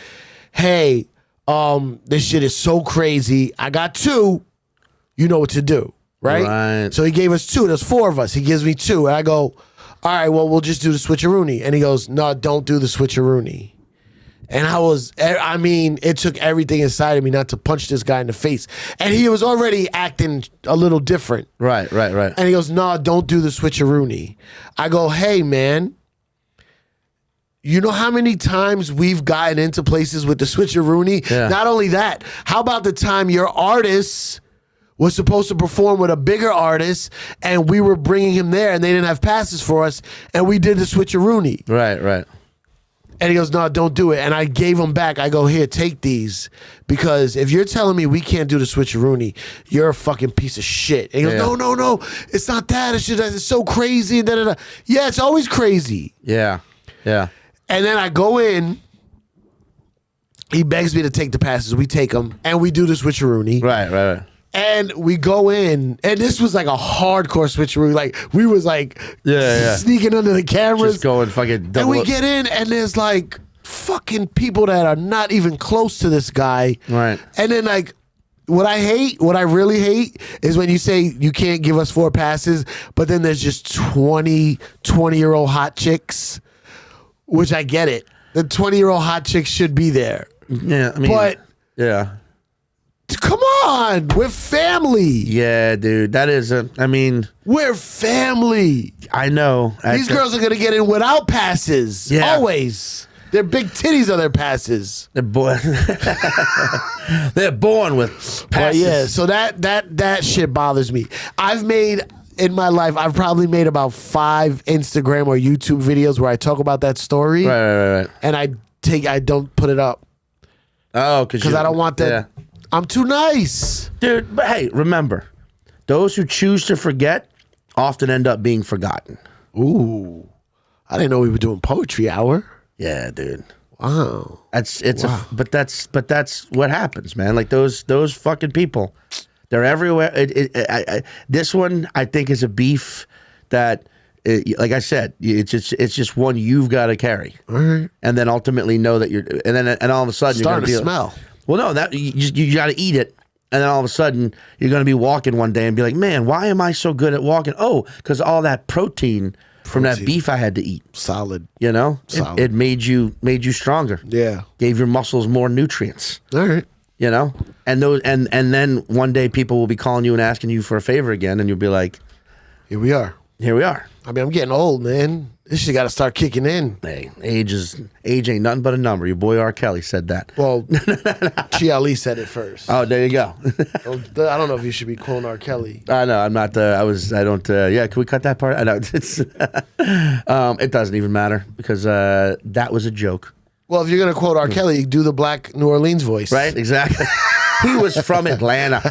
Speaker 3: hey, this shit is so crazy. I got 2. You know what to do. Right? So he gave us 2. There's 4 of us. He gives me 2. And I go, all right, well, we'll just do the switcheroony. And he goes, no, don't do the switcheroony. And it took everything inside of me not to punch this guy in the face. And he was already acting a little different.
Speaker 2: Right.
Speaker 3: And he goes, no, don't do the switcheroony. I go, hey, man, You know how many times we've gotten into places with the switcheroony?
Speaker 2: Yeah.
Speaker 3: Not only that, how about the time your artist was supposed to perform with a bigger artist and we were bringing him there and they didn't have passes for us and we did the switcheroony.
Speaker 2: Right.
Speaker 3: And he goes, no, don't do it. And I gave him back. I go, here, take these. Because if you're telling me we can't do the switcheroony, you're a fucking piece of shit. And he goes, no, it's not that. It's so crazy. Da, da, da. Yeah, it's always crazy.
Speaker 2: Yeah.
Speaker 3: And then I go in. He begs me to take the passes. We take them. And we do the switcheroony.
Speaker 2: Right.
Speaker 3: And we go in. And this was like a hardcore switcheroo. Like, we was like sneaking under the cameras.
Speaker 2: Just going fucking double.
Speaker 3: And we get in, and there's like fucking people that are not even close to this guy.
Speaker 2: Right.
Speaker 3: And then like, what I really hate is when you say you can't give us 4 passes, but then there's just 20-year-old hot chicks, which I get it. The 20-year-old hot chicks should be there.
Speaker 2: Yeah, I mean,
Speaker 3: but
Speaker 2: yeah.
Speaker 3: Come on, we're family.
Speaker 2: Yeah, dude, that is
Speaker 3: we're family.
Speaker 2: I know.
Speaker 3: These girls are gonna get in without passes.
Speaker 2: Yeah.
Speaker 3: Always. Their big titties are their passes.
Speaker 2: They're born. They're born with passes.
Speaker 3: Yeah, so that shit bothers me. In my life, I've probably made about 5 Instagram or YouTube videos where I talk about that story.
Speaker 2: Right.
Speaker 3: And I don't put it up.
Speaker 2: Oh,
Speaker 3: because I don't want that.
Speaker 2: Yeah.
Speaker 3: I'm too nice.
Speaker 2: Dude, but hey, remember, those who choose to forget often end up being forgotten.
Speaker 3: Ooh. I didn't know we were doing poetry hour.
Speaker 2: Yeah, dude.
Speaker 3: Wow.
Speaker 2: But that's what happens, man. Like those fucking people, they're everywhere. This one I think is a beef that, like I said, it's just one you've got to carry,
Speaker 3: right.
Speaker 2: And then ultimately know that and all of a sudden
Speaker 3: starting
Speaker 2: you're
Speaker 3: to smell.
Speaker 2: Well, no, that you got to eat it, and then all of a sudden you're going to be walking one day and be like, man, why am I so good at walking? Oh, because all that protein from that beef I had to eat.
Speaker 3: Solid.
Speaker 2: You know,
Speaker 3: Solid.
Speaker 2: It made you stronger.
Speaker 3: Yeah,
Speaker 2: gave your muscles more nutrients.
Speaker 3: All right.
Speaker 2: You know, and then one day people will be calling you and asking you for a favor again, and you'll be like,
Speaker 3: here we are.
Speaker 2: I
Speaker 3: mean, I'm getting old, man. This shit got to start kicking in.
Speaker 2: Hey, age ain't nothing but a number. Your boy R. Kelly said that.
Speaker 3: Well, Chi Ali said it first.
Speaker 2: Oh, there you go.
Speaker 3: I don't know if you should be quoting R. Kelly.
Speaker 2: I know. I'm not. I don't. Yeah, can we cut that part? I know. It's. It doesn't even matter because that was a joke.
Speaker 3: Well, if you're gonna quote R. Kelly, do the black New Orleans voice.
Speaker 2: Right. Exactly. He was from Atlanta.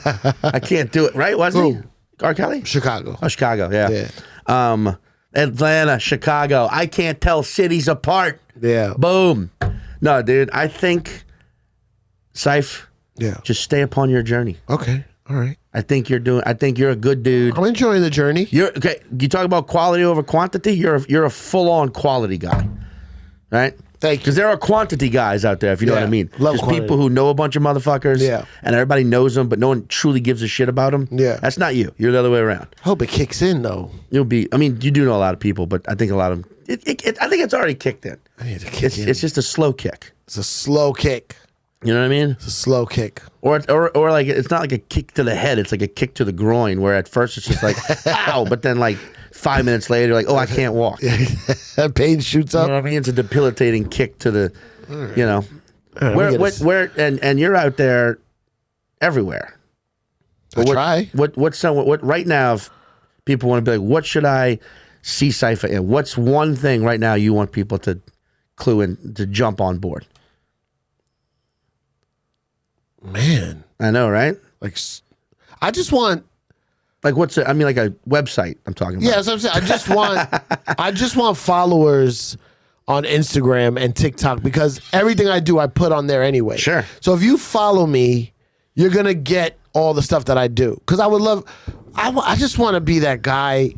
Speaker 2: I can't do it. Right? Wasn't he? R. Kelly?
Speaker 3: Chicago.
Speaker 2: Oh, Chicago. Yeah. Atlanta, Chicago. I can't tell cities apart.
Speaker 3: Yeah.
Speaker 2: Boom. No, dude. I think, Cipha.
Speaker 3: Yeah.
Speaker 2: Just stay upon your journey.
Speaker 3: Okay. All right.
Speaker 2: I think you're a good dude.
Speaker 3: I'm enjoying the journey.
Speaker 2: You're okay. You talk about quality over quantity. You're a full on quality guy, right?
Speaker 3: Thank you.
Speaker 2: Because there are quantity guys out there, if you know what I mean.
Speaker 3: Love
Speaker 2: There's
Speaker 3: quantity.
Speaker 2: people who know a bunch of motherfuckers, and everybody knows them, but no one truly gives a shit about them.
Speaker 3: Yeah.
Speaker 2: That's not you. You're the other way around.
Speaker 3: Hope it kicks in though.
Speaker 2: You'll be. I mean, you do know a lot of people, but I think a lot of them. I think it's already kicked in.
Speaker 3: I need to kick in.
Speaker 2: It's just a slow kick.
Speaker 3: It's a slow kick.
Speaker 2: You know what I mean?
Speaker 3: It's a slow kick.
Speaker 2: Or like it's not like a kick to the head. It's like a kick to the groin, where at first it's just like ow, but then like 5 minutes later, you're like, oh, I can't walk.
Speaker 3: That pain shoots up.
Speaker 2: You know what I mean? It's a debilitating kick to the,
Speaker 3: right.
Speaker 2: You know,
Speaker 3: Right,
Speaker 2: where and you're out there everywhere.
Speaker 3: I try.
Speaker 2: What right now? If people want to be like, what should I see Cipha in? What's one thing right now you want people to clue in to jump on board?
Speaker 3: Man,
Speaker 2: I know, right?
Speaker 3: like, I just want.
Speaker 2: Like what's it? I mean, like a website. I'm talking about.
Speaker 3: Yeah, that's what I'm saying. I just want followers on Instagram and TikTok because everything I do, I put on there anyway.
Speaker 2: Sure.
Speaker 3: So if you follow me, you're gonna get all the stuff that I do. Because I would love. I just want to be that guy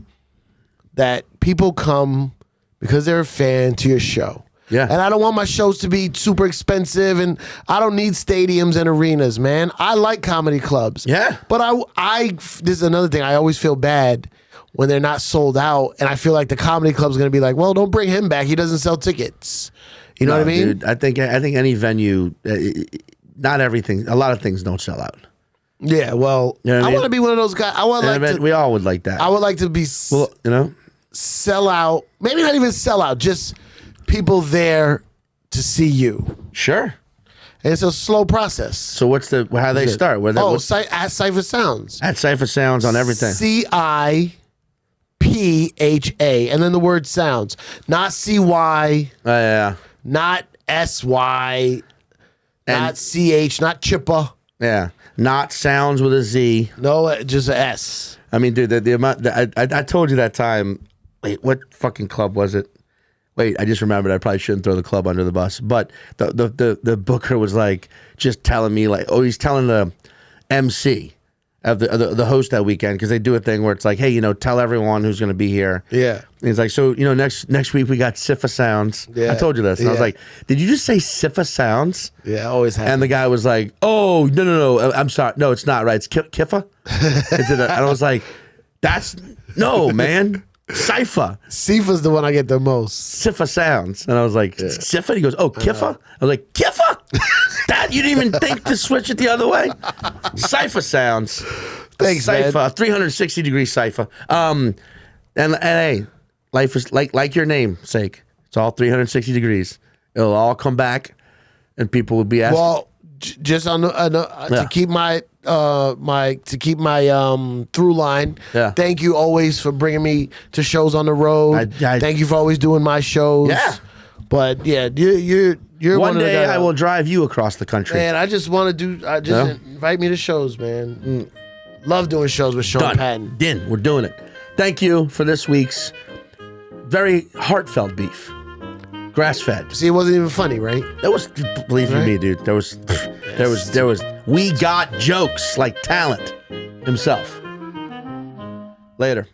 Speaker 3: that people come because they're a fan to your show.
Speaker 2: Yeah.
Speaker 3: And I don't want my shows to be super expensive, and I don't need stadiums and arenas, man. I like comedy clubs.
Speaker 2: Yeah.
Speaker 3: But this is another thing. I always feel bad when they're not sold out, and I feel like the comedy club's going to be like, well, don't bring him back. He doesn't sell tickets. You know what I mean?
Speaker 2: Dude, I think any venue, not everything, a lot of things don't sell out.
Speaker 3: Yeah, well,
Speaker 2: You know what I
Speaker 3: I
Speaker 2: mean?
Speaker 3: want to be one of those guys.
Speaker 2: We all would like that.
Speaker 3: I would like to be
Speaker 2: well, you know,
Speaker 3: sell out. Maybe not even sell out. Just people there to see you.
Speaker 2: Sure.
Speaker 3: And it's a slow process.
Speaker 2: So what's how they start? Where
Speaker 3: at Cipha Sounds.
Speaker 2: At Cipha Sounds on everything.
Speaker 3: CIPHA, and then the word sounds, not CY,
Speaker 2: Yeah.
Speaker 3: not SY, not CH, not Chippa.
Speaker 2: Yeah. Not sounds with a Z.
Speaker 3: No, just a S.
Speaker 2: I mean, dude, the amount I told you that time. Wait, what fucking club was it? Wait, I just remembered. I probably shouldn't throw the club under the bus. But the booker was like just telling me like, he's telling the MC of the host that weekend, because they do a thing where it's like, hey, tell everyone who's going to be here.
Speaker 3: Yeah.
Speaker 2: And he's like, so next week we got Cipha Sounds. Yeah. I told you this. And I was like, did you just say Cipha Sounds?
Speaker 3: Yeah, I always have.
Speaker 2: And the guy was like, oh, no. I'm sorry. No, it's not right. It's Cipha. And I was like, no, man. Cipha.
Speaker 3: Cipha's the one I get the most.
Speaker 2: Cipha Sounds. And I was like, Cipha? He goes, oh, Kiffa? I was like, Kiffa? That, you didn't even think to switch it the other way? Cipha Sounds.
Speaker 3: Thanks,
Speaker 2: Cipha,
Speaker 3: man.
Speaker 2: 360-degree Cipha. And hey, life is like your namesake. It's all 360 degrees. It'll all come back, and people will be asking.
Speaker 3: Well, just to keep my through line.
Speaker 2: Yeah.
Speaker 3: Thank you always for bringing me to shows on the road. Thank you for always doing my shows.
Speaker 2: Yeah.
Speaker 3: But yeah, you're
Speaker 2: one day I will drive you across the country.
Speaker 3: Man, I just want to do. Invite me to shows, man. Love doing shows with Sean Patton.
Speaker 2: We're doing it. Thank you for this week's very heartfelt beef. Grass-fed.
Speaker 3: See, it wasn't even funny, right?
Speaker 2: That was, believe you me, dude. There was. We got jokes like Talent himself. Later.